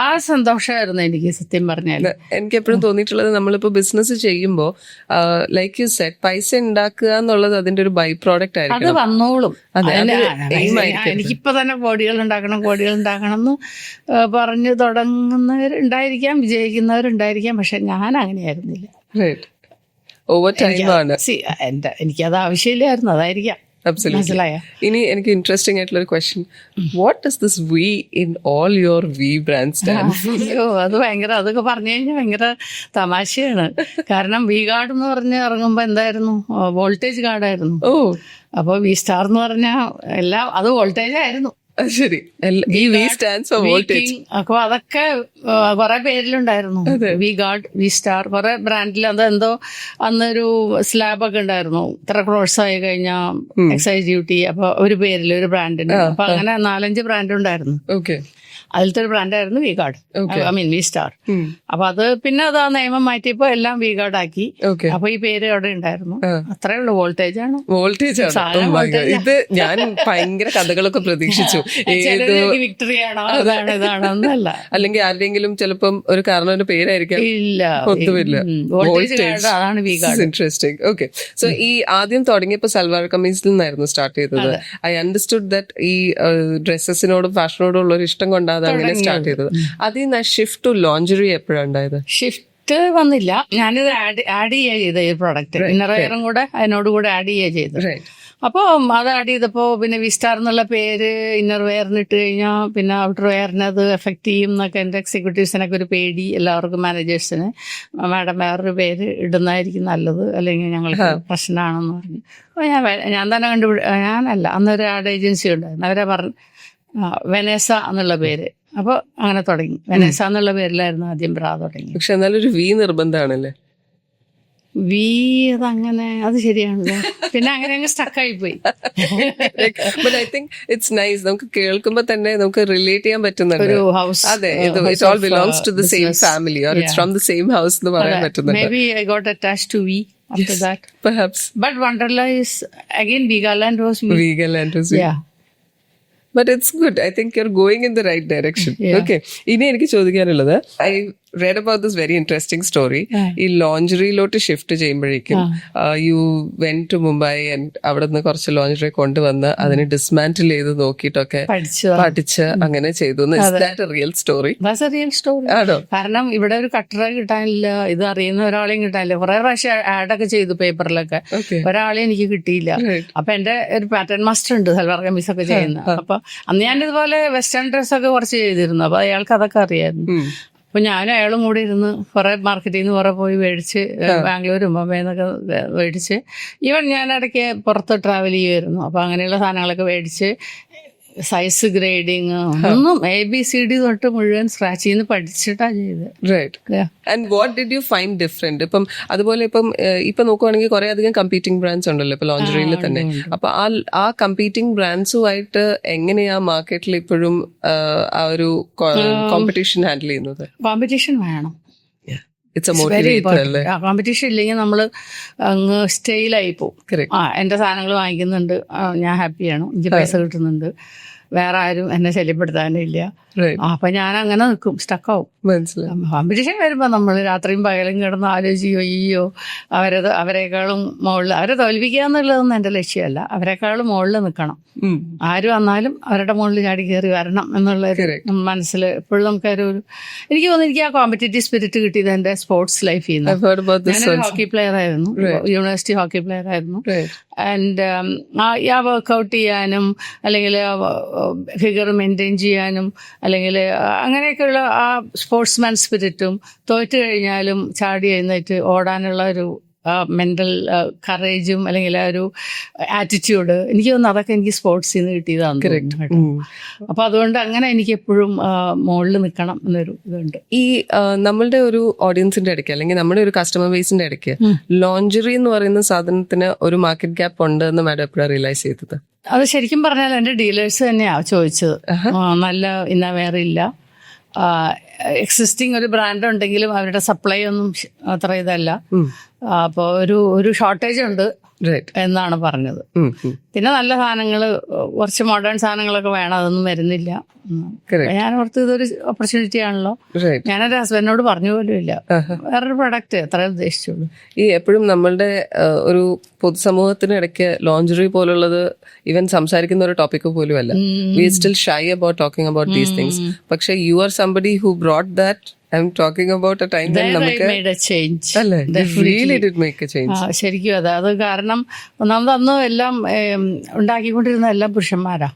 ആ സന്തോഷമായിരുന്നു എനിക്ക് സത്യം പറഞ്ഞാൽ. എനിക്ക് എപ്പോഴും തോന്നിയിട്ടുള്ളത്, നമ്മളിപ്പോൾ ബിസിനസ് ചെയ്യുമ്പോൾ ലൈക്ക് യു സെഡ്, പൈസ ഉണ്ടാക്കുക എന്നുള്ളത് അതിന്റെ ഒരു ബൈ പ്രോഡക്റ്റ് ആയിരിക്കും. അത് വന്നോളും. എനിക്കിപ്പോ തന്നെ കോടികൾ ഉണ്ടാക്കണം എന്ന് പറഞ്ഞു തുടങ്ങുന്നവരുണ്ടായിരിക്കാം, വിജയിക്കുന്നവരുണ്ടായിരിക്കാം. പക്ഷെ ഞാൻ അങ്ങനെയായിരുന്നില്ല. എനിക്കത് ആവശ്യമില്ലായിരുന്നു, അതായിരിക്കാം. ഇനി എനിക്ക് ഇൻട്രസ്റ്റിംഗ് ആയിട്ടുള്ള ഒരു question, what does this V in all your V brand stand? അയ്യോ, അത് ഭയങ്കര, അതൊക്കെ പറഞ്ഞു കഴിഞ്ഞാൽ ഭയങ്കര തമാശയാണ്. കാരണം വി ഗാർഡ് എന്ന് പറഞ്ഞ് ഇറങ്ങുമ്പോ എന്തായിരുന്നു? വോൾട്ടേജ് ഗാർഡായിരുന്നു. അപ്പൊ വി സ്റ്റാർ എന്ന് പറഞ്ഞാൽ എല്ലാം അത് വോൾട്ടേജ് ആയിരുന്നു. ശരി, അപ്പൊ അതൊക്കെ കുറെ പേരിലുണ്ടായിരുന്നു. വി ഗാർഡ്, വി സ്റ്റാർ, കുറെ ബ്രാൻഡിൽ. അതെന്തോ അന്നൊരു സ്ലാബ് ഒക്കെ ഉണ്ടായിരുന്നു, ഇത്ര ക്രോഴ്സ് ആയി കഴിഞ്ഞാൽ എക്സൈസ് ഡ്യൂട്ടി. അപ്പൊ ഒരു പേരിൽ ഒരു ബ്രാൻഡിന്. അപ്പൊ അങ്ങനെ 4-5 ബ്രാൻഡ് ഉണ്ടായിരുന്നു. അതിലത്തെ ഒരു ബ്രാൻഡായിരുന്നു V Guard, I mean V Star. അപ്പൊ അത് പിന്നെ അത് ആ നിയമം മാറ്റിയപ്പോ എല്ലാം വി ഗാർഡ് ആക്കി. അപ്പൊ ഈ പേര് അവിടെ ഉണ്ടായിരുന്നു. അത്രേ ഉള്ളൂ. വോൾട്ടേജ് ആണ്. ഇത് ഞാൻ ഭയങ്കര കഥകളൊക്കെ പ്രതീക്ഷിച്ചു. വിക്ടറിയാണോ അതാണ് ഇതാണോന്നല്ല, അല്ലെങ്കിൽ ആരുടെയെങ്കിലും ചിലപ്പം ഒരു കാരണവന്റെ പേരായിരിക്കാം. ഇല്ല, ഒത്തുമില്ല. അതാണ് V Guard. Interesting. Okay, so ഈ ആദ്യം തുടങ്ങിയപ്പോ സൽവാർ കമീസിൽ നിന്നായിരുന്നു സ്റ്റാർട്ട് ചെയ്തത്. ഐ അണ്ടർസ്റ്റുഡ് ദാറ്റ് ഈ ഡ്രസ്സസിനോടും ഫാഷനോടും ഉള്ള ഒരു ഇഷ്ടം കൊണ്ടാണ് അങ്ങനെ സ്റ്റാർട്ട് ചെയ്തത്. അതിൽ നിന്ന് ഷിഫ്റ്റ് ടു ലോഞ്ചറി എപ്പോഴാണ് ഉണ്ടായത്? ഷിഫ്റ്റ് വന്നില്ല, ഞാനിത് ആഡ് ചെയ്യുക ചെയ്ത ഈ പ്രൊഡക്റ്റ്, ഇന്നർ വെയറും കൂടെ അതിനോട് കൂടെ ആഡ് ചെയ്യുക ചെയ്തത്. അപ്പോൾ അത് ആഡ് ചെയ്തപ്പോൾ പിന്നെ വി സ്റ്റാർ എന്നുള്ള പേര് ഇന്നർ വെയറിന് ഇട്ട് കഴിഞ്ഞാൽ പിന്നെ ഔട്ടർ വെയറിന് അത് എഫക്ട് ചെയ്യും എന്നൊക്കെ എൻ്റെ എക്സിക്യൂട്ടീവ്സിനൊക്കെ ഒരു പേടി, എല്ലാവർക്കും മാനേജേഴ്സിന്. മാഡം വേറൊരു പേര് ഇടുന്നതായിരിക്കും നല്ലത്, അല്ലെങ്കിൽ ഞങ്ങൾക്ക് പ്രശ്നമാണെന്ന് പറഞ്ഞു. അപ്പോൾ ഞാൻ തന്നെ ഞാനല്ല, അന്നൊരു ആഡ് ഏജൻസി ഉണ്ടായിരുന്നു, അവരെ പറഞ്ഞു വെനേസ എന്നുള്ള പേര്. അപ്പൊ അങ്ങനെ തുടങ്ങി. വെനേസ എന്നുള്ള പേരിലായിരുന്നു ആദ്യം ബ്രാ തുടങ്ങി. പക്ഷെ എന്നാലും ഒരു വി നിർബന്ധമാണല്ലേ? വി അതങ്ങനെ, അത് ശരിയാണല്ലോ. പിന്നെ അങ്ങനെ അങ്ങ് സ്റ്റക്കായി പോയി. But I think it's nice. നമുക്ക് കേൾക്കുമ്പോ തന്നെ നമുക്ക് റിലേറ്റ് ചെയ്യാൻ പറ്റുന്നുണ്ട്. ഒരു ഹൗസ്, അതെ, it all belongs to the same family or it's from the same house എന്ന് പറയാൻ പറ്റുന്നുണ്ട്. Maybe I got attached to V after that. Perhaps. But Wonderla is again Vigaland was V. Vigaland was V. Yeah. But it's good. I think you're going in the right direction. Okay. ഇനി എനിക്ക് ചോദിക്കാനുള്ളത്, I read about this very interesting story. ഈ ലോഞ്ചറിയിലോട്ട് shift ചെയ്യുമ്പോഴേക്കും you went to Mumbai and അവിടെ നിന്ന് കുറച്ച് lingerie കൊണ്ടുവന്ന് അതിനെ ഡിസ്മാന്റിൽ ചെയ്ത് നോക്കിയിട്ടൊക്കെ പഠിച്ച് അങ്ങനെ ചെയ്തു. Real story? Real story. കാരണം ഇവിടെ ഒരു കട്ടറ കിട്ടാനില്ല, ഇത് അറിയുന്ന ഒരാളെയും കിട്ടാനില്ല. കുറെ പ്രാവശ്യം ആഡൊക്കെ ചെയ്തു പേപ്പറിലൊക്കെ, ഒരാളെ എനിക്ക് കിട്ടിയില്ല. അപ്പൊ എന്റെ ഒരു പാറ്റേൺ മാസ്റ്റർ ഉണ്ട് സൽവാർ കമീസ് ഒക്കെ ചെയ്യുന്ന. അപ്പൊ അന്ന് ഞാൻ ഇതുപോലെ വെസ്റ്റേൺ ഡ്രസ് ഒക്കെ കുറച്ച് ചെയ്തിരുന്നു. അപ്പൊ അയാൾക്ക് അതൊക്കെ അറിയായിരുന്നു. അപ്പൊ ഞാനും അയാളും കൂടി ഇരുന്ന് കുറെ മാർക്കറ്റിൽ നിന്ന് കുറെ പോയി മേടിച്ച് ബാംഗ്ലൂരും ബോംബെ എന്നൊക്കെ മേടിച്ച് ഈവൻ ഞാൻ ഇടയ്ക്ക് പുറത്ത് ട്രാവൽ ചെയ്യുമായിരുന്നു. അപ്പൊ അങ്ങനെയുള്ള സാധനങ്ങളൊക്കെ മേടിച്ച് സൈസ് ഗ്രേഡിങ് ഒന്നും ABCD തൊട്ട് മുഴുവൻ സ്ക്രാച്ചിൽ നിന്ന് പഠിച്ചിട്ടാ ചെയ്തത്. Right. And what did you find different? ഇപ്പം അതുപോലെ ഇപ്പൊ നോക്കുവാണെങ്കിൽ കുറെ അധികം കമ്പീറ്റിംഗ് ബ്രാൻഡ്സ് ഉണ്ടല്ലോ ഇപ്പൊ ലോഞ്ചറിയിൽ തന്നെ. അപ്പൊ ആ കമ്പീറ്റിംഗ് ബ്രാൻഡ്സുമായിട്ട് എങ്ങനെയാ മാർക്കറ്റിൽ ഇപ്പോഴും ആ ഒരു കോമ്പറ്റീഷൻ ഹാൻഡിൽ ചെയ്യുന്നത്? കോമ്പറ്റീഷൻ വേണം. അല്ലേ? കോമ്പറ്റീഷൻ ഇല്ലെങ്കിൽ നമ്മള് അങ്ങ് സ്റ്റൈലായി പോകും. എന്റെ സാധനങ്ങൾ വാങ്ങിക്കുന്നുണ്ട്, ഞാൻ ഹാപ്പിയാണ്, എനിക്ക് പൈസ കിട്ടുന്നുണ്ട്, വേറെ ആരും എന്നെ ശല്യപ്പെടുത്താനില്ല. അപ്പൊ ഞാൻ അങ്ങനെ നിൽക്കും, സ്റ്റക്കാവും. കോമ്പറ്റീഷൻ വരുമ്പോ നമ്മൾ രാത്രിയും പകലും കിടന്ന് ആലോചിക്കോ, അയ്യോ അവരെക്കാളും മുകളിൽ, അവരെ തോൽപ്പിക്കുക എന്നുള്ളതൊന്നും എന്റെ ലക്ഷ്യമല്ല. അവരെക്കാളും മുകളിൽ നിൽക്കണം. ആര് വന്നാലും അവരുടെ മുകളിൽ ചാടി കയറി വരണം എന്നുള്ള മനസ്സിൽ എപ്പോഴും നമുക്കൊരു എനിക്ക് തോന്നുന്നു എനിക്ക് ആ കോമ്പറ്റേറ്റീവ് സ്പിരിറ്റ് കിട്ടിയത് എന്റെ സ്പോർട്സ് ലൈഫിൽ നിന്ന്. ഞാനൊരു ഹോക്കി പ്ലെയർ ആയിരുന്നു, യൂണിവേഴ്സിറ്റി ഹോക്കി പ്ലെയർ ആയിരുന്നു. ആൻഡ് ആ വർക്കൗട്ട് ചെയ്യാനും അല്ലെങ്കിൽ ഫിഗർ മെയിൻറ്റെയിൻ ചെയ്യാനും അല്ലെങ്കിൽ അങ്ങനെയൊക്കെയുള്ള ആ സ്പോർട്സ്മാൻ സ്പിരിറ്റും തോറ്റു കഴിഞ്ഞാലും ചാടി എഴുന്നേറ്റ് ഓടാനുള്ള ഒരു മെന്റൽ കറേജും അല്ലെങ്കിൽ ആ ഒരു ആറ്റിറ്റ്യൂഡ്, എനിക്ക് തോന്നുന്നു അതൊക്കെ എനിക്ക് സ്പോർട്സിൽ നിന്ന് കിട്ടിയതാണ്. അപ്പൊ അതുകൊണ്ട് അങ്ങനെ എനിക്ക് എപ്പോഴും മുകളിൽ നിൽക്കണം എന്നൊരു ഇതുണ്ട്. ഈ നമ്മളുടെ ഒരു ഓഡിയൻസിന്റെ ഇടയ്ക്ക് അല്ലെങ്കിൽ നമ്മുടെ ഒരു കസ്റ്റമർ ബേസിന്റെ ഇടയ്ക്ക് ലോഞ്ചറി എന്ന് പറയുന്ന സാധനത്തിന് ഒരു മാർക്കറ്റ് ഗ്യാപ്പ് ഉണ്ട് എന്ന് മാഡം എപ്പോഴാണ് റിയലൈസ് ചെയ്തത്? അത് ശരിക്കും പറഞ്ഞാൽ എന്റെ ഡീലേഴ്സ് തന്നെയാ ചോദിച്ചത്. നല്ല ഇന്നവേർ ഇല്ല, എക്സിസ്റ്റിംഗ് ഒരു ബ്രാൻഡ് ഉണ്ടെങ്കിലും അവരുടെ സപ്ലൈ ഒന്നും അത്ര ഇതല്ല, അപ്പൊ ഒരു ഷോർട്ടേജ് ഉണ്ട് എന്നാണ് പറഞ്ഞത്. പിന്നെ നല്ല സാധനങ്ങള്, കുറച്ച് മോഡേൺ സാധനങ്ങളൊക്കെ വേണം, അതൊന്നും വരുന്നില്ല. ഞാൻ ഓർത്ത് ഇതൊരു ഓപ്പർച്യൂണിറ്റി ആണല്ലോ. ഞാനെന്റെ ഹസ്ബൻഡിനോട് പറഞ്ഞു പോലും ഇല്ല, വേറൊരു പ്രൊഡക്റ്റ് എത്ര ഉദ്ദേശിച്ചുള്ളൂ. ഈ എപ്പോഴും നമ്മളുടെ ഒരു പൊതുസമൂഹത്തിന് ഇടയ്ക്ക് ലോഞ്ചറി പോലുള്ളത് ഈവൻ സംസാരിക്കുന്ന ഒരു ടോപ്പിക് പോലും അല്ല. We still shy about talking about these things. പക്ഷെ you are somebody who brought that. I'm talking about a time when they made a change. They really did make a change. ശരിക്കും അത് കാരണം ഒന്നാമത് അന്ന് എല്ലാം ഉണ്ടാക്കിക്കൊണ്ടിരുന്ന എല്ലാം പുരുഷന്മാരാ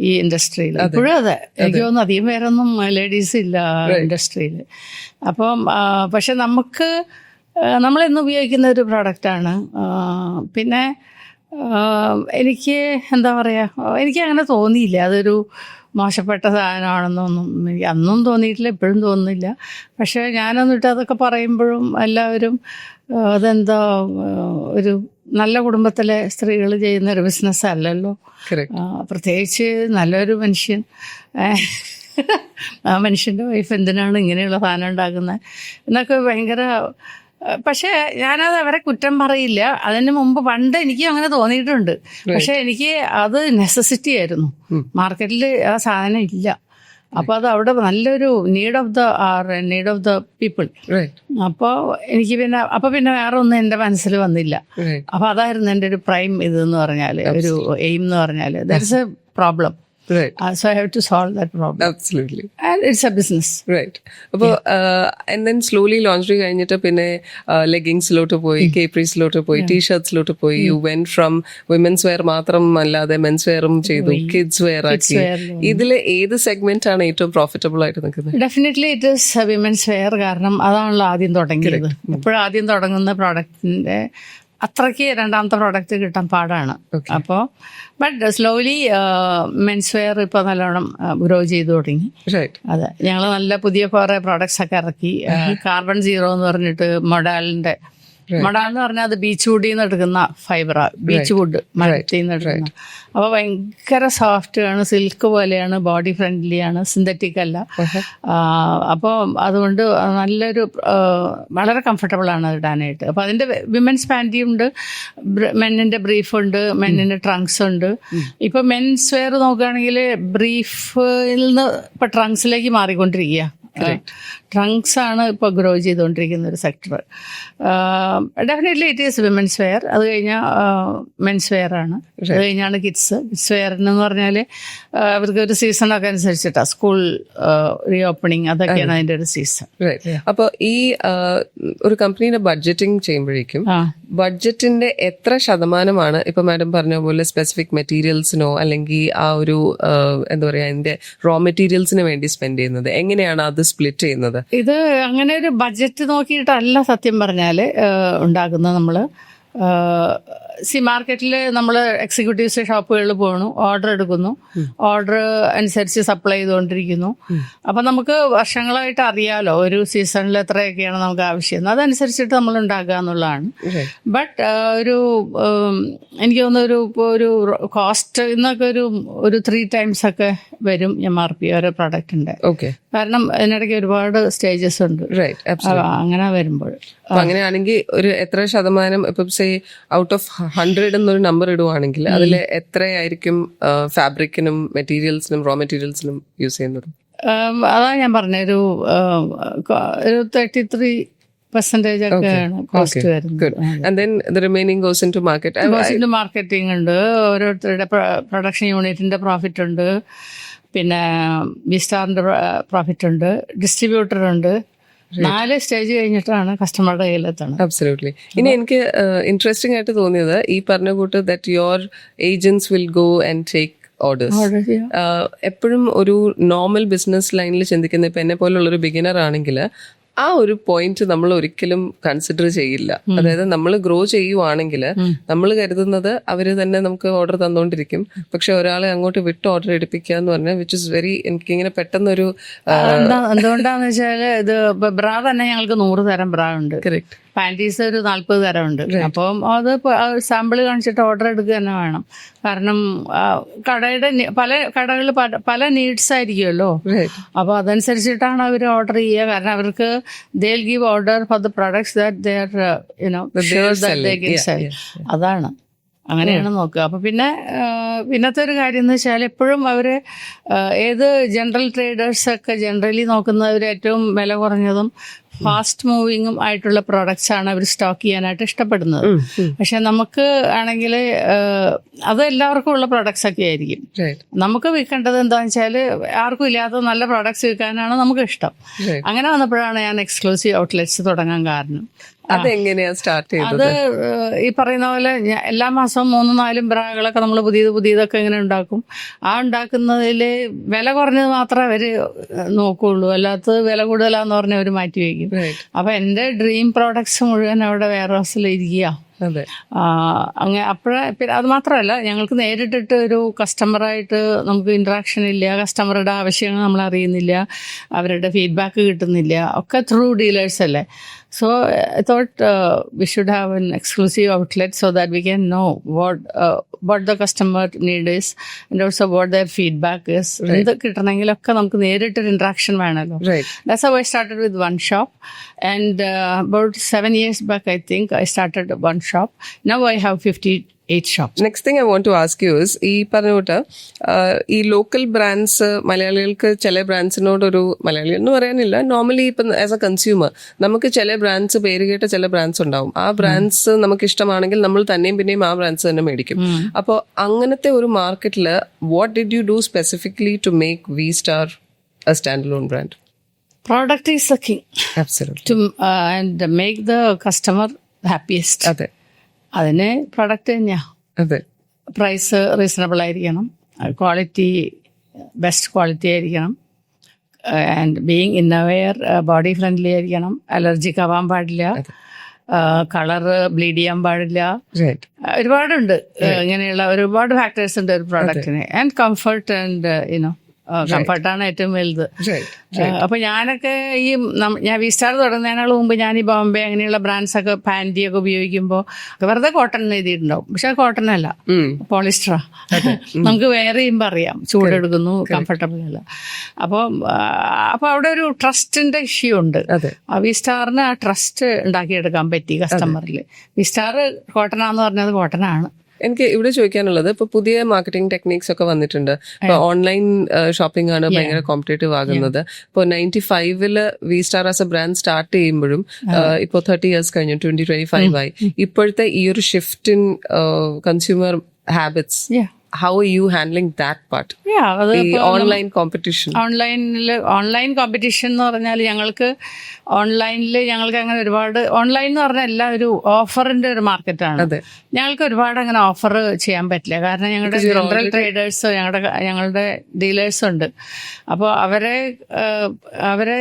ഈ ഇൻഡസ്ട്രിയിൽ. ഇപ്പോഴും അതെ, എനിക്ക് തോന്നുന്നു അധികം പേരൊന്നും ലേഡീസ് ഇല്ല ഇൻഡസ്ട്രിയിൽ. അപ്പം പക്ഷെ നമ്മളെന്ന് ഉപയോഗിക്കുന്ന ഒരു പ്രോഡക്റ്റാണ്. പിന്നെ എനിക്ക് എന്താ പറയാ, എനിക്ക് അങ്ങനെ തോന്നിയില്ല അതൊരു മോശപ്പെട്ട സാധനമാണെന്നൊന്നും എനിക്ക് അന്നും തോന്നിയിട്ടില്ല, ഇപ്പോഴും തോന്നുന്നില്ല. പക്ഷെ ഞാനൊന്നിട്ട് അതൊക്കെ പറയുമ്പോഴും എല്ലാവരും അതെന്താ ഒരു നല്ല കുടുംബത്തിലെ സ്ത്രീകൾ ചെയ്യുന്ന ഒരു ബിസിനസ് അല്ലല്ലോ, പ്രത്യേകിച്ച് നല്ലൊരു മനുഷ്യൻ, ആ മനുഷ്യൻ്റെ വൈഫ് എന്തിനാണ് ഇങ്ങനെയുള്ള സാധനം ഉണ്ടാക്കുന്നത് എന്നൊക്കെ ഭയങ്കര. പക്ഷെ ഞാനത് അവരെ കുറ്റം പറയില്ല. അതിന് മുമ്പ് പണ്ട് എനിക്ക് അങ്ങനെ തോന്നിയിട്ടുണ്ട്. പക്ഷെ എനിക്ക് അത് നെസസിറ്റി ആയിരുന്നു. മാർക്കറ്റിൽ ആ സാധനം ഇല്ല. അപ്പൊ അത് അവിടെ നല്ലൊരു നീഡ് ഓഫ് ദ പീപ്പിൾ. അപ്പോൾ എനിക്ക് പിന്നെ വേറെ ഒന്നും എൻ്റെ മനസ്സിൽ വന്നില്ല. അപ്പൊ അതായിരുന്നു എൻ്റെ ഒരു പ്രൈം ഇതെന്ന് പറഞ്ഞാൽ, ഒരു എയിം എന്ന് പറഞ്ഞാൽ, that's A problem. Right. So I have to solve that problem. Absolutely. And it's a business. Right. അപ്പോൾ and then slowly ലോഞ്ചറി കഴിഞ്ഞിട്ട് പിന്നെ ലെഗിങ്സിലോട്ട് പോയി, കേപ്രീസിലോട്ട് പോയി, ടീഷർട്ട്സിലോട്ട് പോയി. You went from women's wear മാത്രം അല്ലാതെ മെൻസ് വെയറും ചെയ്തു, കിഡ്സ് വെയർ ആക്കി. ഇതിൽ ഏത് സെഗ്മെന്റ് ആണ് ഏറ്റവും പ്രോഫിറ്റബിൾ ആയിട്ട് നിൽക്കുന്നത്? Definitely it is women's wear. കാരണം അതാണല്ലോ ആദ്യം തുടങ്ങിയത്. എപ്പോഴും ആദ്യം തുടങ്ങുന്ന പ്രോഡക്റ്റിന്റെ അത്രയ്ക്ക് രണ്ടാമത്തെ പ്രോഡക്റ്റ് കിട്ടാൻ പാടാണ്. അപ്പോൾ ബട്ട് സ്ലോലി മെൻസ് വെയർ ഇപ്പോൾ നല്ലോണം ഗ്രോ ചെയ്തു തുടങ്ങി. അതെ, ഞങ്ങൾ നല്ല പുതിയ കുറേ പ്രോഡക്ട്സ് ഒക്കെ ഇറക്കി. കാർബൺ സീറോ എന്ന് പറഞ്ഞിട്ട് മൊഡാലിന്റെ, മൊഡാൽ എന്ന് പറഞ്ഞാൽ അത് ബീച്ച് വുഡിൽ നിന്ന് എടുക്കുന്ന ഫൈബറാ, ബീച്ച് വുഡ് മരത്തിൽ നിന്ന് എടുക്കുന്ന. അപ്പോൾ ഭയങ്കര സോഫ്റ്റ് ആണ്, സിൽക്ക് പോലെയാണ്, ബോഡി ഫ്രണ്ട്ലി ആണ്, സിന്തറ്റിക് അല്ല. അപ്പോൾ അതുകൊണ്ട് നല്ലൊരു വളരെ കംഫർട്ടബിൾ ആണ് അത് ഇടാനായിട്ട്. അപ്പോൾ അതിൻ്റെ വിമൻസ് പാൻറ്റി ഉണ്ട്, മെന്നിൻ്റെ ബ്രീഫ് ഉണ്ട്, മെന്നിൻ്റെ ട്രങ്ക്സ് ഉണ്ട്. ഇപ്പൊ മെൻസ് വെയർ നോക്കുകയാണെങ്കിൽ ബ്രീഫിൽ നിന്ന് ഇപ്പൊ ട്രങ്ക്സിലേക്ക് മാറിക്കൊണ്ടിരിക്കുക. ട്രങ്ക്സ് ആണ് ഇപ്പോൾ ഗ്രോ ചെയ്തുകൊണ്ടിരിക്കുന്ന ഒരു sector. Definitely it is women's wear. അത് കഴിഞ്ഞാൽ മെൻസ് വെയർ ആണ്. അത് കഴിഞ്ഞാണ് കിഡ്സ് വെയറിന് പറഞ്ഞാൽ അവർക്ക് ഒരു സീസണൊക്കെ അനുസരിച്ചിട്ടാണ്. സ്കൂൾ റീ ഓപ്പണിങ് അതൊക്കെയാണ് അതിൻ്റെ ഒരു സീസൺ. അപ്പോൾ ഈ ഒരു കമ്പനീനെ ബഡ്ജറ്റിംഗ് ചെയ്യുമ്പോഴേക്കും ബഡ്ജറ്റിന്റെ എത്ര ശതമാനമാണ് ഇപ്പൊ മാഡം പറഞ്ഞ പോലെ സ്പെസിഫിക് മെറ്റീരിയൽസിനോ അല്ലെങ്കിൽ ആ ഒരു എന്താ പറയാ അതിന്റെ റോ മെറ്റീരിയൽസിന് വേണ്ടി സ്പെൻഡ് ചെയ്യുന്നത്? എങ്ങനെയാണ് അത് സ്പ്ലിറ്റ് ചെയ്യുന്നത്? ഇത് അങ്ങനെ ഒരു ബഡ്ജറ്റ് നോക്കിയിട്ടല്ല സത്യം പറഞ്ഞാൽ ഉണ്ടാക്കുന്നത്. നമ്മൾ മാർക്കറ്റിൽ നമ്മൾ എക്സിക്യൂട്ടീവ്സ് ഷോപ്പുകളിൽ പോകണു, ഓർഡർ എടുക്കുന്നു, ഓർഡർ അനുസരിച്ച് സപ്ലൈ ചെയ്തുകൊണ്ടിരിക്കുന്നു. അപ്പം നമുക്ക് വർഷങ്ങളായിട്ട് അറിയാലോ ഒരു സീസണിൽ എത്രയൊക്കെയാണ് നമുക്ക് ആവശ്യം, അതനുസരിച്ചിട്ട് നമ്മൾ ഉണ്ടാക്കുക എന്നുള്ളതാണ്. ബട്ട് എനിക്ക് തോന്നുന്നു ഒരു കോസ്റ്റ് ഇന്നൊക്കെ ഒരു 3 times ഒക്കെ വരും MRP ഓരോ പ്രൊഡക്റ്റിന്റെ. കാരണം അതിനിടയ്ക്ക് ഒരുപാട് സ്റ്റേജസ് ഉണ്ട്. അങ്ങനെ വരുമ്പോൾ അങ്ങനെയാണെങ്കിൽ ഒരു എത്ര ശതമാനം, ഇപ്പം സേ ഔട്ട് ഓഫ് 100 എന്നൊരു നമ്പർ ഇടുവാണെങ്കിൽ അതിൽ എത്രയായിരിക്കും ഫാബ്രിക്കിനും മെറ്റീരിയൽസിനും റോ മെറ്റീരിയൽസിനും യൂസ് ചെയ്യുന്നത്? അതാ ഞാൻ പറഞ്ഞ ഒരു 33% ഒക്കെയാണ് കോസ്റ്റ് വരുന്നത്. And then the remaining goes into market. Goes into marketing ഉണ്ട്, ഓരോരുത്തരുടെ പ്രൊഡക്ഷൻ യൂണിറ്റിന്റെ പ്രോഫിറ്റ് ഉണ്ട്, പിന്നെ വിസ്റ്റാറിന്റെ പ്രോഫിറ്റ് ഉണ്ട്, ഡിസ്ട്രിബ്യൂട്ടർ ഉണ്ട്. 4 സ്റ്റേജ് കഴിഞ്ഞിട്ടാണ് കസ്റ്റമറുടെ കയ്യിലെത്തുന്നത്. അബ്സല്യൂട്ട്ലി. ഇനി എനിക്ക് ഇൻട്രസ്റ്റിംഗ് ആയിട്ട് തോന്നിയത് ഈ പറഞ്ഞ കൂട്ട് that your agents will go and take orders. എപ്പോഴും ഒരു നോർമൽ ബിസിനസ് ലൈനിൽ ചിന്തിക്കുന്ന, ഇപ്പൊ എന്നെ പോലുള്ള ഒരു ബിഗിനർ ആണെങ്കിൽ ആ ഒരു പോയിന്റ് നമ്മൾ ഒരിക്കലും കൺസിഡർ ചെയ്യില്ല. അതായത് നമ്മൾ ഗ്രോ ചെയ്യുവാണെങ്കിൽ നമ്മൾ കരുതുന്നത് അവര് തന്നെ നമുക്ക് ഓർഡർ തന്നോണ്ടിരിക്കും. പക്ഷെ ഒരാളെ അങ്ങോട്ട് വിട്ട് ഓർഡർ എടുപ്പിക്കുക എന്ന് പറഞ്ഞാൽ വിച്ച് ഇസ് വെരി, എനിക്കിങ്ങനെ പെട്ടെന്നൊരു എന്തുകൊണ്ടാന്ന് വെച്ചാല് ഇത് ബ്രാ തന്നെ ഞങ്ങൾക്ക് 100 തരം ബ്രാ ഉണ്ട്. കറക്റ്റ്. പാൻറ്റീസ് ഒരു 40 തരം ഉണ്ട്. അപ്പം അത് സാമ്പിൾ കാണിച്ചിട്ട് ഓർഡർ എടുക്കുക തന്നെ വേണം. കാരണം കടയുടെ പല കടകളിൽ പല നീഡ്സ് ആയിരിക്കുമല്ലോ. അപ്പോൾ അതനുസരിച്ചിട്ടാണ് അവർ ഓർഡർ ചെയ്യുക. കാരണം അവർക്ക് they'll give order for the products that they are sure that they can sell. അതാണ്, അങ്ങനെയാണ് നോക്കുക. അപ്പൊ പിന്നത്തെ ഒരു കാര്യം എന്ന് വെച്ചാൽ എപ്പോഴും അവര് ഏത് ജനറൽ ട്രേഡേഴ്സ് ഒക്കെ ജനറലി നോക്കുന്നവർ ഏറ്റവും വില കുറഞ്ഞതും ഫാസ്റ്റ് മൂവിങ്ങും ആയിട്ടുള്ള പ്രോഡക്ട്സ് ആണ് അവർ സ്റ്റോക്ക് ചെയ്യാനായിട്ട് ഇഷ്ടപ്പെടുന്നത്. പക്ഷെ നമുക്ക് ആണെങ്കിൽ അത് എല്ലാവർക്കും ഉള്ള പ്രോഡക്ട്സ് ഒക്കെ ആയിരിക്കും. നമുക്ക് വിൽക്കേണ്ടത് എന്താണെന്ന് വെച്ചാൽ ആർക്കും ഇല്ലാത്ത നല്ല പ്രോഡക്ട്സ് വിൽക്കാനാണ് നമുക്ക് ഇഷ്ടം. അങ്ങനെ വന്നപ്പോഴാണ് ഞാൻ എക്സ്ക്ലൂസീവ് ഔട്ട്ലെറ്റ്സ് തുടങ്ങാൻ കാരണം. അതെങ്ങനെയാ സ്റ്റാർട്ട് ചെയ്തത്? അത് ഈ പറയുന്ന പോലെ എല്ലാ മാസവും 3-4 ബ്രാകളൊക്കെ നമ്മൾ പുതിയതൊക്കെ ഇങ്ങനെ ഉണ്ടാക്കും. ആ ഉണ്ടാക്കുന്നതിൽ വില കുറഞ്ഞത് മാത്രമേ അവര് നോക്കുള്ളൂ, അല്ലാത്തത് വില കൂടുതലാന്ന് പറഞ്ഞ് അവർ മാറ്റി വയ്ക്കും. അപ്പൊ എന്റെ ഡ്രീം പ്രോഡക്ട്സ് മുഴുവൻ അവിടെ വെയർ ഹൗസിൽ ഇരിക്കുക. അങ്ങനെ പിന്നെ അത് മാത്രമല്ല, ഞങ്ങൾക്ക് നേരിട്ടിട്ട് ഒരു കസ്റ്റമറായിട്ട് നമുക്ക് ഇൻട്രാക്ഷൻ ഇല്ല, കസ്റ്റമറുടെ ആവശ്യങ്ങൾ നമ്മൾ അറിയുന്നില്ല, അവരുടെ ഫീഡ്ബാക്ക് കിട്ടുന്നില്ല, ഒക്കെ ത്രൂ ഡീലേഴ്സ് അല്ലേ. So I thought we should have an exclusive outlet so that we can know what the customer need is and also what their feedback is. എന്ത് കിട്ടണമെങ്കിലൊക്കെ നമുക്ക് നേരിട്ടൊരു ഇൻട്രാക്ഷൻ വേണമല്ലോ. That's how I started with one shop, and about 7 years back I think I started one shop. Now I have 58 shops. Next thing I want to ask you is, ഈ പറഞ്ഞ ഈ local brands മലയാളികൾക്ക് ചില ബ്രാൻഡ്സിനോടൊരു, മലയാളി എന്ന് പറയാനില്ല, normally ഇപ്പം as A consumer നമുക്ക് ചില ബ്രാൻഡ്സ്, പേര് കേട്ട ചില ബ്രാൻഡ്സ് ഉണ്ടാവും. ആ ബ്രാൻഡ്സ് നമുക്ക് ഇഷ്ടമാണെങ്കിൽ നമ്മൾ തന്നെയും പിന്നെയും ആ ബ്രാൻഡ്സ് തന്നെ മേടിക്കും. അപ്പോൾ അങ്ങനത്തെ ഒരു മാർക്കറ്റിൽ what did you do specifically to make V Star a stand alone brand? Product is the key. Absolutely. And make the customer happiest. അതെ, അതിന് പ്രൊഡക്റ്റ് തന്നെയാ. അതെ, പ്രൈസ് റീസണബിൾ ആയിരിക്കണം, ക്വാളിറ്റി ബെസ്റ്റ് ക്വാളിറ്റി ആയിരിക്കണം, and being innerwear body friendly ആയിരിക്കണം, അലർജിക്ക് ആവാൻ പാടില്ല, colour bleed ചെയ്യാൻ പാടില്ല. ഒരുപാടുണ്ട്, ഇങ്ങനെയുള്ള ഒരുപാട് ഫാക്ടേഴ്സ് ഉണ്ട് ഒരു പ്രോഡക്റ്റിന്. ആൻഡ് കംഫർട്ട് ആൻഡ് കംഫർട്ടാണ് ഏറ്റവും വലുത്. അപ്പൊ ഞാനൊക്കെ ഞാൻ വി സ്റ്റാർ തുടങ്ങുന്നതിനേക്കാൾ മുമ്പ് ഞാൻ ഈ ബോംബെ അങ്ങനെയുള്ള ബ്രാൻഡ്സ് ഒക്കെ പാൻറ്റിയൊക്കെ ഉപയോഗിക്കുമ്പോൾ വെറുതെ കോട്ടൺ എഴുതിയിട്ടുണ്ടാവും. പക്ഷെ കോട്ടൺ അല്ല, പോളിസ്റ്ററാ. നമുക്ക് വേറെ ചെയ്യുമ്പോൾ അറിയാം ചൂടെടുക്കുന്നു, കംഫർട്ടബിൾ അല്ല. അപ്പൊ അവിടെ ഒരു ട്രസ്റ്റിന്റെ ഇഷ്യൂ ഉണ്ട്. വി സ്റ്റാറിന് ആ ട്രസ്റ്റ് ഉണ്ടാക്കിയെടുക്കാൻ പറ്റി കസ്റ്റമറിൽ. വി സ്റ്റാർ കോട്ടനാന്ന് പറഞ്ഞത് കോട്ടനാണ്. എനിക്ക് ഇവിടെ ചോദിക്കാനുള്ളത്, ഇപ്പൊ പുതിയ മാർക്കറ്റിംഗ് ടെക്നിക്സ് ഒക്കെ വന്നിട്ടുണ്ട്. ഇപ്പൊ ഓൺലൈൻ ഷോപ്പിംഗ് ആണ് ഭയങ്കര കോമ്പറ്റേറ്റീവ് ആകുന്നത്. ഇപ്പൊ 95 V Star as a brand start ചെയ്യുമ്പോഴും ഇപ്പൊ 30 years കഴിഞ്ഞു, 2025 ആയി. ഇപ്പോഴത്തെ ഈ ഒരു shift in consumer habits how are you handling that part? അത് ഈ ഓൺലൈൻ കോമ്പറ്റീഷൻ. ഓൺലൈൻ കോമ്പറ്റീഷൻ എന്ന് പറഞ്ഞാൽ ഞങ്ങൾക്ക് അങ്ങനെ ഒരുപാട് ഓൺലൈൻ എന്ന് പറഞ്ഞാൽ എല്ലാം ഒരു ഓഫറിന്റെ ഒരു മാർക്കറ്റാണ്. ഞങ്ങൾക്ക് ഒരുപാട് അങ്ങനെ ഓഫർ ചെയ്യാൻ പറ്റില്ല. കാരണം ഞങ്ങളുടെ ജനറൽ ട്രേഡേഴ്സ് ഞങ്ങളുടെ ഡീലേഴ്സ് ഉണ്ട്. അപ്പോൾ അവരെ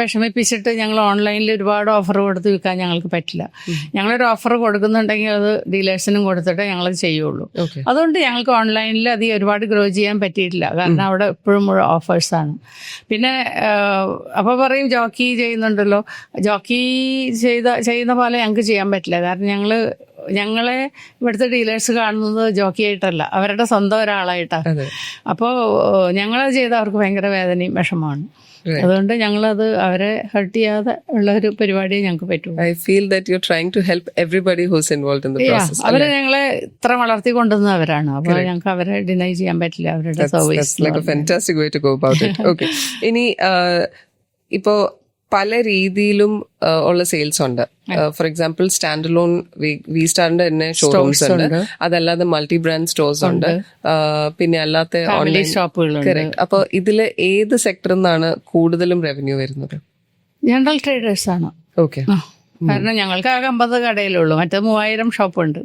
വിഷമിപ്പിച്ചിട്ട് ഞങ്ങൾ ഓൺലൈനിൽ ഒരുപാട് ഓഫർ കൊടുത്ത് വിൽക്കാൻ ഞങ്ങൾക്ക് പറ്റില്ല. ഞങ്ങളൊരു ഓഫർ കൊടുക്കുന്നുണ്ടെങ്കിൽ അത് ഡീലേഴ്സിനും കൊടുത്തിട്ടേ ഞങ്ങളത് ചെയ്യുള്ളൂ. അതുകൊണ്ട് ഞങ്ങൾക്ക് ഓൺലൈനിൽ അധികം ഒരുപാട് ഗ്രോ ചെയ്യാൻ പറ്റിയിട്ടില്ല. കാരണം അവിടെ എപ്പോഴും ഓഫേഴ്സാണ്. പിന്നെ അപ്പോൾ പറയും ജോക്കി ചെയ്യുന്നുണ്ടല്ലോ, ജോക്കി ചെയ്യുന്ന പോലെ ഞങ്ങൾക്ക് ചെയ്യാൻ പറ്റില്ല. കാരണം ഞങ്ങളെ ഇവിടുത്തെ ഡീലേഴ്സ് കാണുന്നത് ജോക്കി ആയിട്ടല്ല, അവരുടെ സ്വന്തം ഒരാളായിട്ടാണ്. അപ്പോൾ ഞങ്ങളത് ചെയ്താൽ അവർക്ക് ഭയങ്കര വേദനയും വിഷമമാണ്. അതുകൊണ്ട് ഞങ്ങളത് അവരെ ഹർട്ട് ചെയ്യാതെ ഉള്ള ഒരു പരിപാടിയെ ഞങ്ങൾക്ക് പറ്റും. I feel that you're trying to help everybody who's involved in the process. അവര് ഞങ്ങളെ ഇത്ര വളർത്തി കൊണ്ടുവന്നവരാണ്. അപ്പോൾ ഞങ്ങൾക്ക് അവരെ ഡിനൈ ചെയ്യാൻ പറ്റില്ല അവരുടെ service. That's like a fantastic way to go about it. Okay. ഇനി ഇപ്പോ പല രീതിയിലും ഉള്ള സെയിൽസ് ഉണ്ട്. For example stand alone V സ്റ്റാറിന്റെ തന്നെ ഷോറൂംസ് ഉണ്ട്, അതല്ലാതെ മൾട്ടി ബ്രാൻഡ് സ്റ്റോഴ്സ് ഉണ്ട്, പിന്നെ അല്ലാത്ത ഓൺലൈൻ ഷോപ്പുകളുണ്ട്. കറക്റ്റ്. അപ്പൊ ഇതില് ഏത് സെക്ടറിൽ നിന്നാണ് കൂടുതലും റവന്യൂ വരുന്നത്? ജനറൽ ട്രേഡേഴ്സ് ആണ്. ഓക്കെ. കാരണം ഞങ്ങൾക്ക് ആകെ 50 കടയിലുള്ളൂ, മറ്റേ 3000 ഷോപ്പുണ്ട്.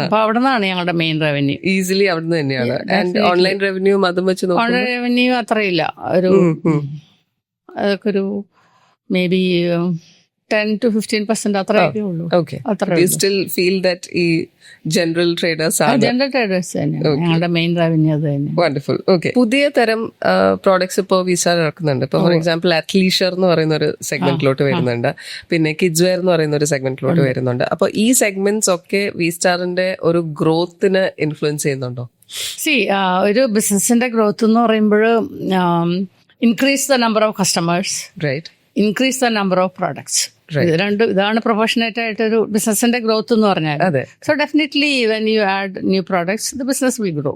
അപ്പൊ അവിടെ നിന്നാണ് ഞങ്ങളുടെ മെയിൻ റവന്യൂ. ഈസിലി അവിടെ നിന്ന് തന്നെയാണ്. ആൻഡ് ഓൺലൈൻ റവന്യൂ അതും വെച്ച് നോക്കുമ്പോൾ ഓൺലൈൻ റവന്യൂ അത്രയില്ല. അതൊക്കെ ഒരു മേ ബി 10 to 15% അത്രയൊക്കെ ഉള്ളൂ. You still feel that ഈ ജനറൽ ട്രേഡേഴ്സ് തന്നെയാണ് ഞങ്ങളുടെ മെയിൻ റവന്യൂ. അത് തന്നെ. വണ്ടർഫുൾ. ഓക്കെ. പുതിയ തരം പ്രോഡക്ട്സ് ഇപ്പോൾ വിസാർ ഇറക്കുന്നുണ്ട്. ഇപ്പോൾ ഫോർ എക്സാമ്പിൾ അത്ലീഷർ എന്ന് പറയുന്ന ഒരു സെഗ്മെന്റിലോട്ട് വരുന്നുണ്ട്, പിന്നെ കിഡ്സ് വെയർ എന്ന് പറയുന്ന ഒരു സെഗ്മെന്റിലോട്ട് വരുന്നുണ്ട്. അപ്പൊ ഈ സെഗ്മെന്റ്സ് ഒക്കെ വിസ്റ്റാറിന്റെ ഒരു ഗ്രോത്തിന് ഇൻഫ്ലുവൻസ് ചെയ്യുന്നുണ്ടോ? ഒരു ബിസിനസിന്റെ ഗ്രോത്ത് എന്ന് പറയുമ്പോൾ increase the number of customers, right, increase the number of products. ഇതാണ് പ്രൊഫഷണേറ്റ് ആയിട്ടൊരു ബിസിനസിന്റെ ഗ്രോത്ത് എന്ന് പറഞ്ഞാൽ. So definitely when you add new products the business will grow.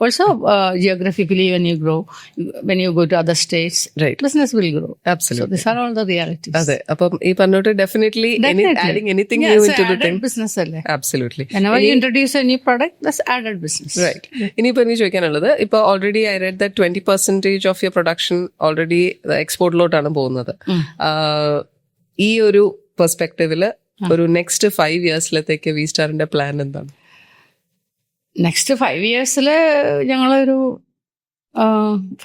Also geographically when you grow, when you go to other states, business will grow. Absolutely. So these are all the realities. അതെ. അപ്പം ഈ പറഞ്ഞോട്ട് definitely adding anything new into the thing. Business അല്ലേ? Absolutely. Whenever you introduce a new product, that's added business. Right. ഇനിയിപ്പോ എനിക്ക് ചോദിക്കാനുള്ളത്, ഇപ്പൊ already I read that 20% of your production already എക്സ്പോർട്ടിലോട്ടാണ് പോകുന്നത്. ഈ ഒരു പെർസ്പെക്ടീവില് ഒരു നെക്സ്റ്റ് 5 yearsലത്തേക്ക് വി സ്റ്റാറിന്റെ പ്ലാൻ എന്താണ്? നെക്സ്റ്റ് 5 yearsൽ ഞങ്ങളൊരു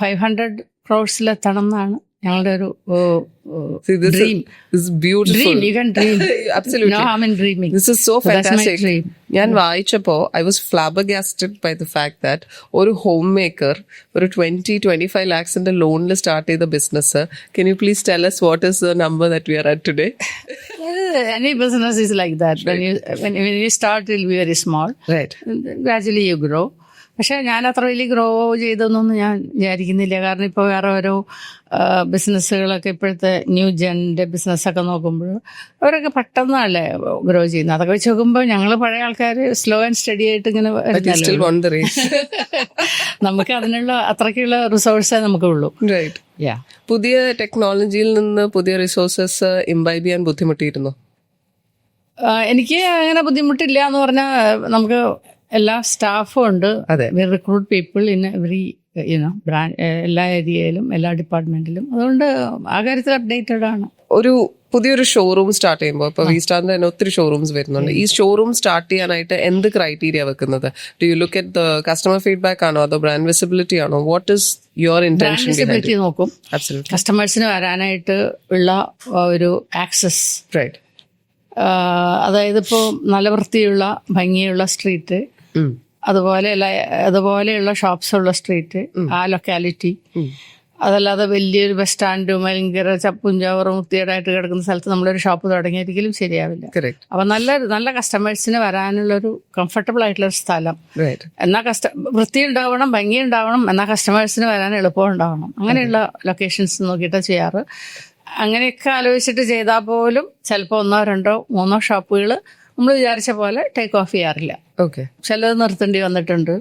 500 crores-ലെത്തണം എന്നാണ് ഞങ്ങളുടെ ഒരു dream. This is beautiful. Dream, you can dream. Absolutely. No harm in dreaming. This is so fantastic. ഞാൻ വായിച്ചപ്പോ I was flabbergasted by the fact that ഒരു ഹോം മേക്കർ ഒരു 20-25 lakhs-ന്റെ ലോണിൽ സ്റ്റാർട്ട് ചെയ്ത business. Can you please tell us what is the number that we are at today? Any business is like that. When you start, it will be very small. Right. Gradually you grow. പക്ഷെ ഞാൻ അത്ര വലിയ grow ചെയ്തൊന്നും ഞാൻ വിചാരിക്കുന്നില്ല. കാരണം ഇപ്പോൾ വേറെ ഓരോ ബിസിനസ്സുകളൊക്കെ ഇപ്പോഴത്തെ ന്യൂ ജെൻ്റെ ബിസിനസ്സൊക്കെ നോക്കുമ്പോൾ അവരൊക്കെ പെട്ടെന്നല്ലേ ഗ്രോ ചെയ്യുന്നത്. അതൊക്കെ വെച്ച് നോക്കുമ്പോൾ ഞങ്ങൾ പഴയ ആൾക്കാർ സ്ലോ ആൻഡ് സ്റ്റഡി ആയിട്ട് ഇങ്ങനെ നമുക്ക് അതിനുള്ള അത്രയ്ക്കുള്ള റിസോഴ്സേ നമുക്കുള്ളൂ. പുതിയ ടെക്നോളജിയിൽ നിന്ന് പുതിയ റിസോഴ്സസ് ഇംബൈബ് ചെയ്യാൻ ബുദ്ധിമുട്ടിയിരുന്നോ? എനിക്ക് അങ്ങനെ ബുദ്ധിമുട്ടില്ല എന്ന് പറഞ്ഞാൽ നമുക്ക് എല്ലാ സ്റ്റാഫും ഉണ്ട്. We recruit people in every brand, എല്ലാ ഏരിയയിലും എല്ലാ ഡിപ്പാർട്ട്മെന്റിലും. അതുകൊണ്ട് ആ കാര്യത്തിൽ അപ്ഡേറ്റഡ് ആണ്. ഒരു പുതിയൊരു ഷോറൂം സ്റ്റാർട്ട് ചെയ്യുമ്പോൾ ഇപ്പോൾ വി സ്റ്റാറിന്റെ തന്നെ ഒത്തിരി ഷോറൂംസ് വരുന്നുണ്ട്. ഈ ഷോറൂം സ്റ്റാർട്ട് ചെയ്യാനായിട്ട് എന്ത് ക്രൈറ്റീരിയ വെക്കുന്നത്? Do you look at the customer feedback ആണോ അതോ ബ്രാൻഡ് വിസിബിലിറ്റി ആണോ? What is your intention? Visibility നോക്കും. കസ്റ്റമേഴ്സിന് വരാനായിട്ട് ഉള്ള ഒരു ആക്സസ്. റൈറ്റ്. അതായത് ഇപ്പോൾ നല്ല വൃത്തിയുള്ള ഭംഗിയുള്ള സ്ട്രീറ്റ്, അതുപോലെയുള്ള ഷോപ്സ് ഉള്ള സ്ട്രീറ്റ്, ആ ലൊക്കാലിറ്റി. അതല്ലാതെ വലിയൊരു ബസ് സ്റ്റാൻഡും ഭയങ്കര ചപ്പുംചവറും വൃത്തികേടായിട്ട് കിടക്കുന്ന സ്ഥലത്ത് നമ്മളൊരു ഷോപ്പ് തുടങ്ങിയിരിക്കലും ശരിയാവില്ല. അപ്പൊ നല്ല കസ്റ്റമേഴ്സിന് വരാനുള്ളൊരു കംഫർട്ടബിൾ ആയിട്ടുള്ള ഒരു സ്ഥലം, എന്നാൽ വൃത്തി ഉണ്ടാവണം, ഭംഗി ഉണ്ടാവണം, എന്നാൽ കസ്റ്റമേഴ്സിന് വരാൻ എളുപ്പം ഉണ്ടാവണം. അങ്ങനെയുള്ള ലൊക്കേഷൻസ് നോക്കിയിട്ടാണ് ചെയ്യാറ്. അങ്ങനെയൊക്കെ ആലോചിച്ചിട്ട് ചെയ്താൽ പോലും ചിലപ്പോൾ 1, 2, 3 ഷോപ്പുകൾ നമ്മൾ വിചാരിച്ച പോലെ ടേക്ക് ഓഫ് ചെയ്യാറില്ല. ചിലത് നിർത്തേണ്ടി വന്നിട്ടുണ്ട്.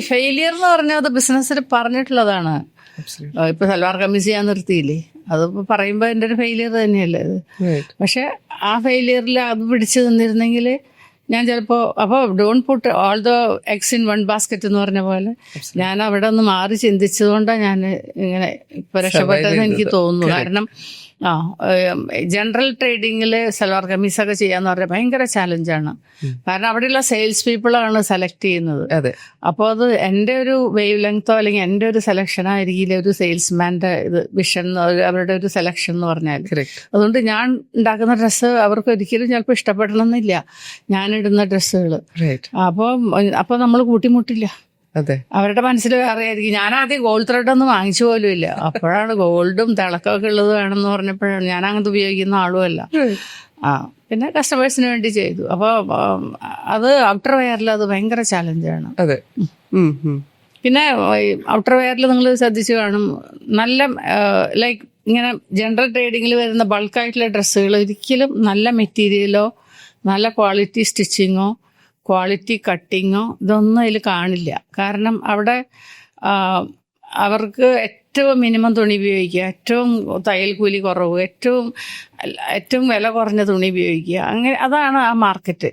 ഫെയിലിയർ എന്ന് പറഞ്ഞാൽ അത് ബിസിനസ്സിൽ പറഞ്ഞിട്ടുള്ളതാണ്. ഇപ്പൊ സൽവാർ കമ്മീസ് ചെയ്യാൻ നിർത്തിയില്ലേ, അതിപ്പോ പറയുമ്പോ എന്റെ ഒരു ഫെയിലിയർ തന്നെയല്ലേ അത്. പക്ഷെ ആ ഫെയിലിയറിൽ അത് പിടിച്ചു നിന്നിരുന്നെങ്കിൽ ഞാൻ ചിലപ്പോൾ അപ്പോൾ don't put all the eggs in one basket എന്ന് പറഞ്ഞ പോലെ ഞാൻ അവിടെ നിന്ന് മാറി ചിന്തിച്ചതുകൊണ്ടാണ് ഞാൻ ഇങ്ങനെ ഇപ്പൊ രക്ഷപ്പെട്ടതെന്ന് എനിക്ക് തോന്നുന്നു. കാരണം ജനറൽ ട്രേഡിങ്ങിൽ സൽവാർ കമ്മീസൊക്കെ ചെയ്യാന്ന് പറഞ്ഞാൽ ഭയങ്കര ചാലഞ്ചാണ്. കാരണം അവിടെയുള്ള സെയിൽസ് പീപ്പിളാണ് സെലക്ട് ചെയ്യുന്നത്. അപ്പോൾ അത് എൻ്റെ ഒരു വേവ് ലെങ്തോ അല്ലെങ്കിൽ എൻ്റെ ഒരു സെലക്ഷൻ ആയിരിക്കില്ല ഒരു സെയിൽസ്മാൻ്റെ ഇത് വിഷൻ, അവരുടെ ഒരു സെലക്ഷൻ എന്ന് പറഞ്ഞാൽ. അതുകൊണ്ട് ഞാൻ ഉണ്ടാക്കുന്ന ഡ്രസ്സ് അവർക്ക് ഒരിക്കലും ചിലപ്പോൾ ഇഷ്ടപ്പെടണമെന്നില്ല, ഞാനിടുന്ന ഡ്രസ്സുകൾ. അപ്പോൾ നമ്മൾ കൂട്ടിമുട്ടില്ല. അവരുടെ മനസ്സിൽ വേറെ ആയിരിക്കും. ഞാൻ ആദ്യം ഗോൾഡ് ത്രെഡ് ഒന്നും വാങ്ങിച്ചു പോലും ഇല്ല. അപ്പോഴാണ് ഗോൾഡും തിളക്കമൊക്കെ ഉള്ളത് വേണമെന്ന് പറഞ്ഞപ്പോഴാണ്. ഞാൻ അങ്ങനത്തെ ഉപയോഗിക്കുന്ന ആളുമല്ല. പിന്നെ കസ്റ്റമേഴ്സിന് വേണ്ടി ചെയ്തു. അപ്പോൾ അത് ഔട്ടർ വെയറിൽ അത് ഭയങ്കര ചാലഞ്ചാണ്. പിന്നെ ഔട്ടർ വെയറിൽ നിങ്ങൾ ശ്രദ്ധിച്ചു കാണും, നല്ല ലൈക്ക് ഇങ്ങനെ ജനറൽ ട്രേഡിങ്ങിൽ വരുന്ന ബൾക്കായിട്ടുള്ള ഡ്രസ്സുകൾ ഒരിക്കലും നല്ല മെറ്റീരിയലോ നല്ല ക്വാളിറ്റി സ്റ്റിച്ചിങ്ങോ ക്വാളിറ്റി കട്ടിങ്ങോ ഇതൊന്നും അതിൽ കാണില്ല. കാരണം അവിടെ അവർക്ക് ഏറ്റവും മിനിമം തുണി ഉപയോഗിക്കുക, ഏറ്റവും തയ്യൽ കൂലി കുറവ്, ഏറ്റവും വില കുറഞ്ഞ തുണി ഉപയോഗിക്കുക, അങ്ങനെ അതാണ് ആ മാർക്കറ്റ്.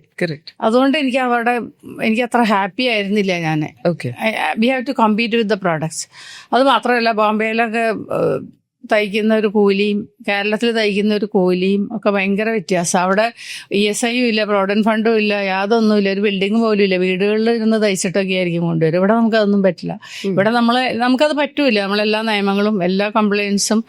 അതുകൊണ്ട് എനിക്ക് അത്ര ഹാപ്പി ആയിരുന്നില്ല ഞാൻ. We have to compete with the products. അത് മാത്രമല്ല ബോംബെയിലൊക്കെ തയ്ക്കുന്ന ഒരു കൂലിയും കേരളത്തിൽ തയ്ക്കുന്ന ഒരു കൂലിയും ഒക്കെ ഭയങ്കര വ്യത്യാസം. അവിടെ ESIയും ഇല്ല, പ്രോവിഡന്റ് ഫണ്ടും ഇല്ല, യാതൊന്നുമില്ല, ഒരു ബിൽഡിംഗ് പോലും ഇല്ല. വീടുകളിൽ ഇരുന്ന് തയ്ച്ചിട്ടൊക്കെ ആയിരിക്കും കൊണ്ടുവരും. ഇവിടെ നമുക്കതൊന്നും പറ്റില്ല. ഇവിടെ നമുക്കത് പറ്റൂല. നമ്മളെല്ലാ നിയമങ്ങളും എല്ലാ കംപ്ലയിൻസും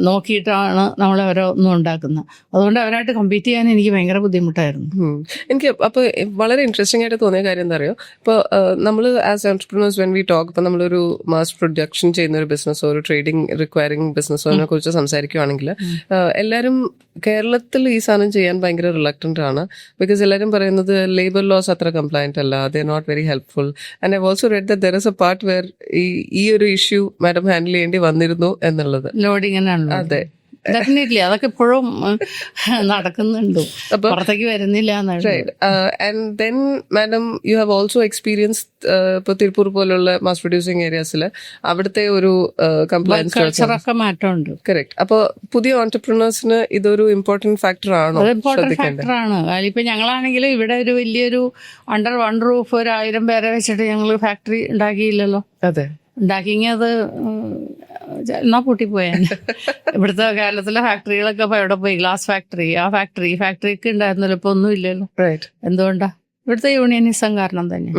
നോക്കിയിട്ടാണ് നമ്മൾ ഓരോന്നും ഉണ്ടാക്കുന്നത്. അതുകൊണ്ട് അവരായിട്ട് കമ്പീറ്റ് ചെയ്യാൻ എനിക്ക് ഭയങ്കര ബുദ്ധിമുട്ടായിരുന്നു. എനിക്ക് അപ്പോൾ വളരെ ഇൻട്രസ്റ്റിംഗ് ആയിട്ട് തോന്നിയ കാര്യം എന്താ അറിയോ, ഇപ്പോൾ നമ്മൾ as entrepreneurs when we talk, ഇപ്പോൾ നമ്മളൊരു മാസ് പ്രൊഡക്ഷൻ ചെയ്യുന്ന ഒരു ബിസിനസ്സോ ഒരു ട്രേഡിംഗ് റിക്വയറിംഗ് ബിസിനസ്സിനെ കുറിച്ച് സംസാരിക്കുകയാണെങ്കിൽ എല്ലാവരും കേരളത്തിൽ ഈ സാധനം ചെയ്യാൻ ഭയങ്കര റിലക്റ്റന്റ് ആണ്. ബിക്കോസ് എല്ലാവരും പറയുന്നത് ലേബർ ലോസ് അത്ര കംപ്ലൈന്റ് അല്ല, they are not very helpful. And I also read that there is a part where ഈ ഒരു ഇഷ്യൂ മാഡം ഹാൻഡിൽ ചെയ്യേണ്ടി വന്നിരുന്നു എന്നുള്ളത്. ലോഡിങ്ങിനാണ്. അതെ, ഡെഫിനറ്റ്ലി അതൊക്കെ ഇപ്പോഴും നടക്കുന്നുണ്ട്, പുറത്തേക്ക് വരുന്നില്ല. And then madam you have also experience ഇപ്പോൾ തിരുപ്പൂർ പോലുള്ള മാസ് പ്രൊഡ്യൂസിങ് ഏരിയാസിൽ അവിടുത്തെ ഒരു കംപ്ലൈൻസ് കൾച്ചറൊക്കെ മാറ്റമുണ്ട്. കറക്റ്റ്. അപ്പോൾ പുതിയ ഓൺടർപ്രണേഴ്സിന് ഇതൊരു ഇമ്പോർട്ടന്റ് ഫാക്ടർ ആണോ? ഇമ്പോർട്ടന്റ് ഫാക്ടറാണ്. ഇപ്പൊ ഞങ്ങളാണെങ്കിലും ഇവിടെ ഒരു വലിയൊരു അണ്ടർ വൺ റൂഫ് 1000 പേരെ വെച്ചിട്ട് ഞങ്ങൾ ഫാക്ടറി ഉണ്ടാക്കിയില്ലല്ലോ. അതെ, ഉണ്ടാക്കിയെങ്കിൽ അത് എന്നാ പൂട്ടിപ്പോയാൻ. ഇവിടുത്തെ കേരളത്തിലെ ഫാക്ടറികളൊക്കെ ഇപ്പൊ എവിടെ പോയി? ഗ്ലാസ് ഫാക്ടറി, ആ ഫാക്ടറി, ഫാക്ടറിക്ക് ഉണ്ടായിരുന്നല്ലോ, ഇപ്പൊ ഒന്നും ഇല്ലല്ലോ. എന്തുകൊണ്ടാ? ഇവിടുത്തെ യൂണിയനിസം കാരണം തന്നെ.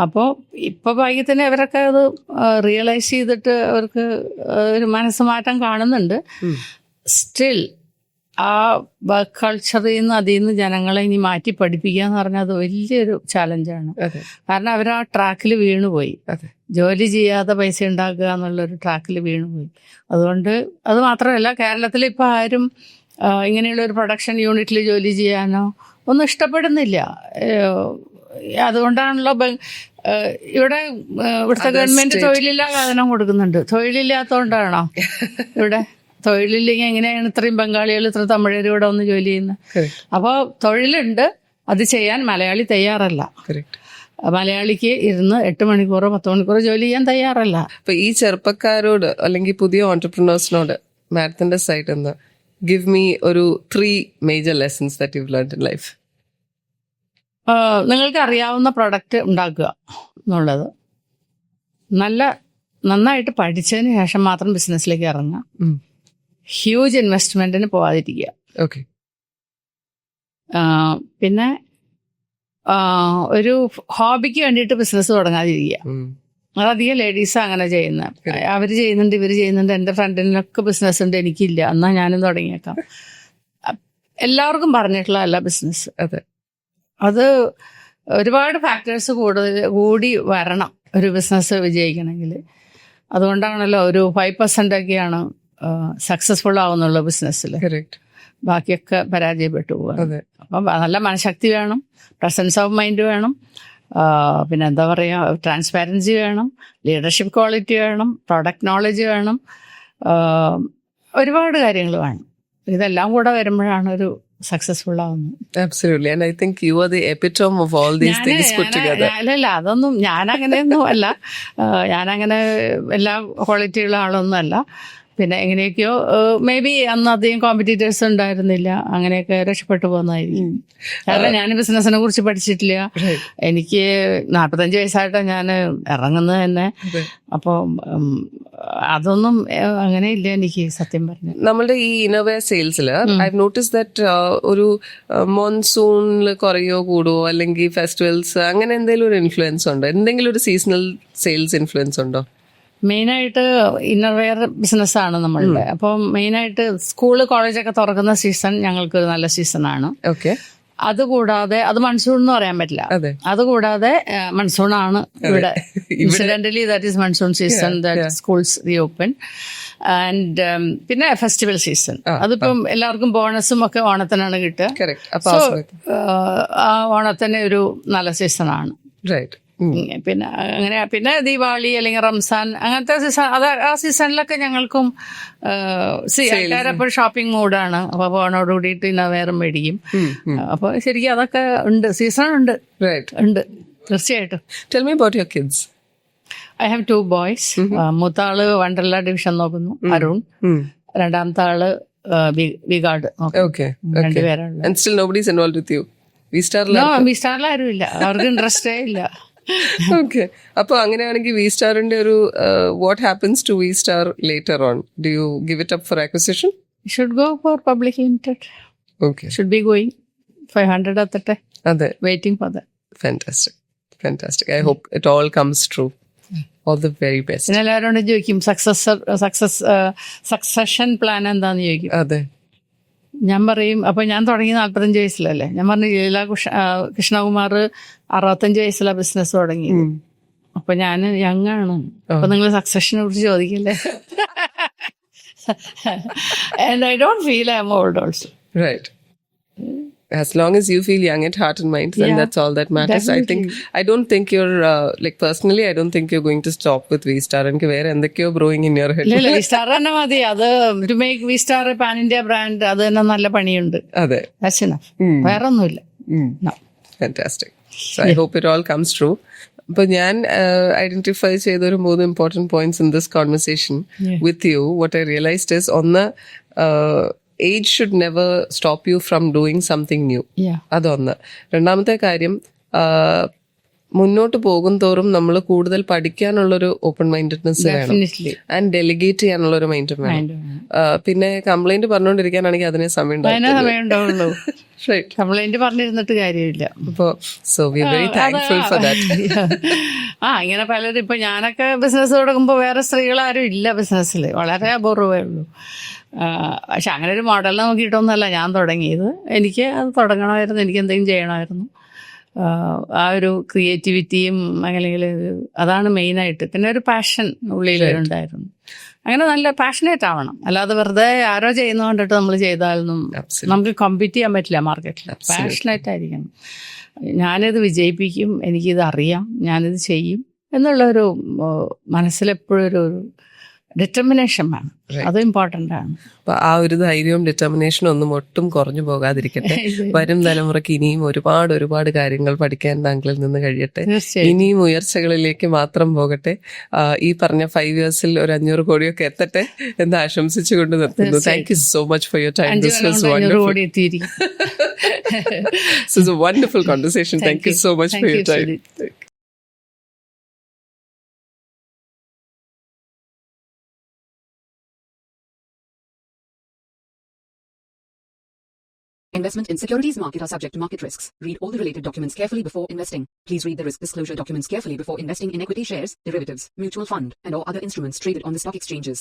അപ്പോൾ ഇപ്പൊ ഭാഗ്യത്തിന് തന്നെ അവരൊക്കെ അത് റിയലൈസ് ചെയ്തിട്ട് അവർക്ക് ഒരു മനസ്സ് മാറ്റം കാണുന്നുണ്ട്. സ്റ്റിൽ ആ വർക്ക് കൾച്ചറിൽ നിന്ന് അതിൽ നിന്ന് ജനങ്ങളെ ഇനി മാറ്റി പഠിപ്പിക്കുക എന്ന് പറഞ്ഞാൽ അത് വലിയൊരു ചാലഞ്ചാണ്. കാരണം അവർ ആ ട്രാക്കിൽ വീണുപോയി. ജോലി ചെയ്യാതെ പൈസ ഉണ്ടാക്കുക എന്നുള്ളൊരു ട്രാക്കിൽ വീണുപോയി. അതുകൊണ്ട് അത് മാത്രമല്ല, കേരളത്തിൽ ഇപ്പം ആരും ഇങ്ങനെയുള്ള ഒരു പ്രൊഡക്ഷൻ യൂണിറ്റിൽ ജോലി ചെയ്യാനോ ഒന്നും ഇഷ്ടപ്പെടുന്നില്ല. അതുകൊണ്ടാണല്ലോ ഇവിടുത്തെ ഗവൺമെന്റ് തൊഴിലില്ലാ വേതനം കൊടുക്കുന്നുണ്ട്. തൊഴിലില്ലാത്തതുകൊണ്ടാണോ ഇവിടെ? തൊഴിലില്ലെങ്കിൽ എങ്ങനെയാണ് ഇത്രയും ബംഗാളികൾ ഇത്ര തമിഴർ ഇവിടെ ഒന്ന് ജോലി ചെയ്യുന്നത്? അപ്പോൾ തൊഴിലുണ്ട്, അത് ചെയ്യാൻ മലയാളി തയ്യാറല്ല. മലയാളിക്ക് ഇരുന്ന് 8 മണിക്കൂറോ 10 മണിക്കൂറോ ജോലി ചെയ്യാൻ തയ്യാറല്ല. അപ്പൊ ഈ ചെറുപ്പക്കാരോട് അല്ലെങ്കിൽ പുതിയ ഓൺടർപ്രണേഴ്സിനോട് മാഡത്തിന്റെ സൈഡിൽ നിന്ന് ഗിവ് മീ ഒരു 3 major lessons that you learned in life. നിങ്ങൾക്ക് അറിയാവുന്ന പ്രൊഡക്റ്റ് ഉണ്ടാക്കുക എന്നുള്ളത്, നന്നായിട്ട് പഠിച്ചതിന് ശേഷം മാത്രം ബിസിനസ്സിലേക്ക് ഇറങ്ങുക. ഹ്യൂജ് ഇൻവെസ്റ്റ്മെന്റിന് പോവാതിരിക്കുക. ഓക്കെ. പിന്നെ ഒരു ഹോബിക്ക് വേണ്ടിയിട്ട് ബിസിനസ് തുടങ്ങാതിരിക്കുക. അതധികം ലേഡീസ് അങ്ങനെ ചെയ്യുന്ന. അവർ ചെയ്യുന്നുണ്ട്, ഇവർ ചെയ്യുന്നുണ്ട്, എൻ്റെ ഫ്രണ്ടിനൊക്കെ ബിസിനസ് ഉണ്ട്, എനിക്കില്ല, എന്നാൽ ഞാനും തുടങ്ങിയേക്കാം. എല്ലാവർക്കും പറഞ്ഞിട്ടുള്ളതല്ല ബിസിനസ്. അത് ഒരുപാട് ഫാക്ടേഴ്സ് കൂടി വരണം ഒരു ബിസിനസ് വിജയിക്കണമെങ്കിൽ. അതുകൊണ്ടാണല്ലോ ഒരു 5% ഒക്കെയാണ് സക്സസ്ഫുൾ ആവുന്നുള്ള ബിസിനസ്സിൽ. ബാക്കിയൊക്കെ പരാജയപ്പെട്ടു പോവുക. അപ്പം നല്ല മനഃശക്തി വേണം, പ്രസൻസ് ഓഫ് മൈൻഡ് വേണം, പിന്നെ എന്താ പറയുക, ട്രാൻസ്പാരൻസി വേണം, ലീഡർഷിപ്പ് ക്വാളിറ്റി വേണം, പ്രൊഡക്റ്റ് നോളജ് വേണം, ഒരുപാട് കാര്യങ്ങൾ വേണം. ഇതെല്ലാം കൂടെ വരുമ്പോഴാണ് ഒരു സക്സസ്ഫുൾ ആവുന്നത്. Absolutely, and I think you are the epitome of all these things put together. അല്ലല്ല, അതൊന്നും ഞാനങ്ങനെയൊന്നും അല്ല. ഞാനങ്ങനെ എല്ലാ ക്വാളിറ്റിയുള്ള ആളൊന്നും അല്ല. പിന്നെ എങ്ങനെയൊക്കെയോ മേ ബി അന്ന് അധികം കോമ്പറ്റീറ്റേഴ്സ് ഉണ്ടായിരുന്നില്ല, അങ്ങനെയൊക്കെ രക്ഷപ്പെട്ടു പോകുന്നതായിരിക്കും. കാരണം ഞാൻ ബിസിനസിനെ കുറിച്ച് പഠിച്ചിട്ടില്ല. എനിക്ക് 45 വയസ്സായിട്ടാണ് ഞാൻ ഇറങ്ങുന്നത് തന്നെ. അപ്പോൾ അതൊന്നും അങ്ങനെ ഇല്ല എനിക്ക് സത്യം പറഞ്ഞു. നമ്മളുടെ ഈ ഇന്നോവെയർ സെയിൽസിൽ ഐ നോട്ടീസ് ദാറ്റ് ഒരു മോൺസൂണിൽ കുറയോ കൂടുവോ അല്ലെങ്കിൽ ഫെസ്റ്റിവൽസ് അങ്ങനെ എന്തെങ്കിലും ഒരു ഇൻഫ്ലുവൻസ് ഉണ്ടോ? എന്തെങ്കിലും ഒരു സീസണൽ സെയിൽസ് ഇൻഫ്ലുവൻസ് ഉണ്ടോ? മെയിനായിട്ട് ഇന്നർവെയർ ബിസിനസ്സാണ് നമ്മളുടെ. അപ്പം മെയിനായിട്ട് സ്കൂള് കോളേജൊക്കെ തുറക്കുന്ന സീസൺ ഞങ്ങൾക്കൊരു നല്ല സീസണാണ്. ഓക്കെ. അതുകൂടാതെ അത് മൺസൂൺ എന്ന് പറയാൻ പറ്റില്ല. അതുകൂടാതെ മൺസൂൺ ആണ് ഇവിടെ. Incidentally that is monsoon season, that schools reopen. And പിന്നെ ഫെസ്റ്റിവൽ സീസൺ, അതിപ്പം എല്ലാവർക്കും ബോണസും ഒക്കെ ഓണത്തിനാണ് കിട്ടുക. സോ ആ ഓണത്തിന് ഒരു നല്ല സീസണാണ്. പിന്നെ അങ്ങനെ പിന്നെ ദീപാവലി അല്ലെങ്കിൽ റംസാൻ അങ്ങനത്തെ സീസൺ, അത് ആ സീസണിലൊക്കെ ഞങ്ങൾക്കും ആൾക്കാരപ്പോൾ ഷോപ്പിംഗ് മൂഡാണ്. അപ്പൊ ഓണോട് കൂടിയിട്ട് ഇന്നവേറെ മേടിക്കും. അപ്പൊ ശരിക്കും അതൊക്കെ ഉണ്ട്, സീസൺ ഉണ്ട് ഉണ്ട് തീർച്ചയായിട്ടും. Tell me about your kids. I have 2 boys. മൂത്താള് വണ്ടർല ഡിവിഷൻ നോക്കുന്നു, അരുൺ. രണ്ടാമത്തെ ആള് വിഗാർഡ് നോക്കുന്നു. രണ്ടുപേരാണ്. And still nobody's involved with you? വിസ്റ്റാറിൽ ആരും ഇല്ല, അവർക്ക് ഇൻട്രസ്റ്റേ ഇല്ല. ഓക്കെ. അപ്പൊ അങ്ങനെയാണെങ്കിൽ വി സ്റ്റാറിന്റെ ഒരു what happens to V Star later on? Do you give it up for acquisition? Should go for public limited. Okay. Should be going 500 അത്തട്ടെ. അതെ, waiting for that. Fantastic. I hope it all comes true. All the very best. പിന്നെ എല്ലാവരോടും ചോദിക്കും succession plan എന്താന്ന് ചോദിക്കും. അതെ, ഞാൻ പറയും. അപ്പൊ ഞാൻ തുടങ്ങി 45 വയസ്സിലല്ലേ. ഞാൻ പറഞ്ഞു ലീല കൃഷ്ണകുമാർ 65 വയസ്സിലാണ് ബിസിനസ് തുടങ്ങി. അപ്പൊ ഞാൻ യങ് ആണ്. അപ്പൊ നിങ്ങൾ സക്സഷനെ കുറിച്ച് ചോദിക്കില്ലേ? And I don't feel I am old also. Right. As long as you feel young at heart and mind, then that's all that matters. Definitely. I don't think you're like personally, I don't think you're going to stop with V-Star. And വേറെ എന്തൊക്കെയോ brewing in your head. ഇല്ല, V-Star തന്നെ മതി. അത് to make V-Star a pan India brand, അത് തന്നെ നല്ല പണിയുണ്ട്. അതെ, that's enough. വേറെ ഒന്നുമില്ല. No. Fantastic. So I hope it all comes true. But ഞാൻ ഐഡന്റിഫൈ ചെയ്ത ഒരു 3 important points in this conversation with you. What I realized is on the age should never stop you from doing something new. അതൊന്ന്. രണ്ടാമത്തെ കാര്യം, മുന്നോട്ട് പോകും തോറും നമ്മൾ കൂടുതൽ പഠിക്കാനുള്ളൊരു ഓപ്പൺ മൈൻഡഡ്നെസ് വേണം. ആൻഡ് ഡെലിഗേറ്റ് ചെയ്യാനുള്ളൊരു മൈൻഡ് വേണം. പിന്നെ കംപ്ലൈന്റ് പറഞ്ഞുകൊണ്ടിരിക്കാനാണെങ്കിൽ അതിനെ സമയം ഉണ്ടാവുള്ളൂ. കംപ്ലൈന്റ് പറഞ്ഞിരുന്നിട്ട് കാര്യമില്ല. അപ്പോ so we are very thankful for that. ഇങ്ങനെ പലരും ഇപ്പൊ ഞാനൊക്കെ ബിസിനസ് തുടങ്ങുമ്പോൾ വേറെ സ്ത്രീകളാരും ഇല്ല ബിസിനസ്സിൽ, വളരെ അപൂർവമേ ഉള്ളൂ. പക്ഷെ അങ്ങനെ ഒരു മോഡൽ നോക്കിയിട്ടൊന്നുമല്ല ഞാൻ തുടങ്ങിയത്. എനിക്ക് അത് തുടങ്ങണമായിരുന്നു, എനിക്ക് എന്തെങ്കിലും ചെയ്യണമായിരുന്നു. ആ ഒരു ക്രിയേറ്റിവിറ്റിയും അല്ലെങ്കിൽ അതാണ് മെയിനായിട്ട്. പിന്നെ ഒരു പാഷൻ ഉള്ളിലുണ്ടായിരുന്നു. അങ്ങനെ നല്ല പാഷനേറ്റ് ആവണം. അല്ലാതെ വെറുതെ ആരോ ചെയ്യുന്ന കണ്ടിട്ട് നമ്മൾ ചെയ്താലൊന്നും നമുക്ക് കോമ്പീറ്റ് ചെയ്യാൻ പറ്റില്ല മാർക്കറ്റിൽ. പാഷനേറ്റ് ആയിരിക്കണം. ഞാനിത് വിജയിപ്പിക്കും, എനിക്കിത് അറിയാം, ഞാനിത് ചെയ്യും എന്നുള്ളൊരു മനസ്സിലെപ്പോഴും ഒരു ഡിറ്റർമിനേഷൻ വേണം. അത് ഇമ്പോർട്ടൻ്റ് ആണ്. അപ്പൊ ആ ഒരു ധൈര്യവും ഡിറ്റർമിനേഷനും ഒന്നും ഒട്ടും കുറഞ്ഞു പോകാതിരിക്കട്ടെ. വരും തലമുറയ്ക്ക് ഇനിയും ഒരുപാട് കാര്യങ്ങൾ പഠിക്കാൻ താങ്കളിൽ നിന്ന് കഴിയട്ടെ. ഇനിയും ഉയർച്ചകളിലേക്ക് മാത്രം പോകട്ടെ. ഈ പറഞ്ഞ 5 yearsൽ ഒരു 500 കോടിയൊക്കെ എത്തട്ടെ എന്ന് ആശംസിച്ചുകൊണ്ട് നിർത്തുന്നു. Thank you so much for your time. This was wonderful. This is a wonderful conversation. Thank you so much for your time. Investment in securities market are subject to market risks. Read all the related documents carefully before investing. Please read the risk disclosure documents carefully before investing in equity shares, derivatives, mutual fund, and or other instruments traded on the stock exchanges.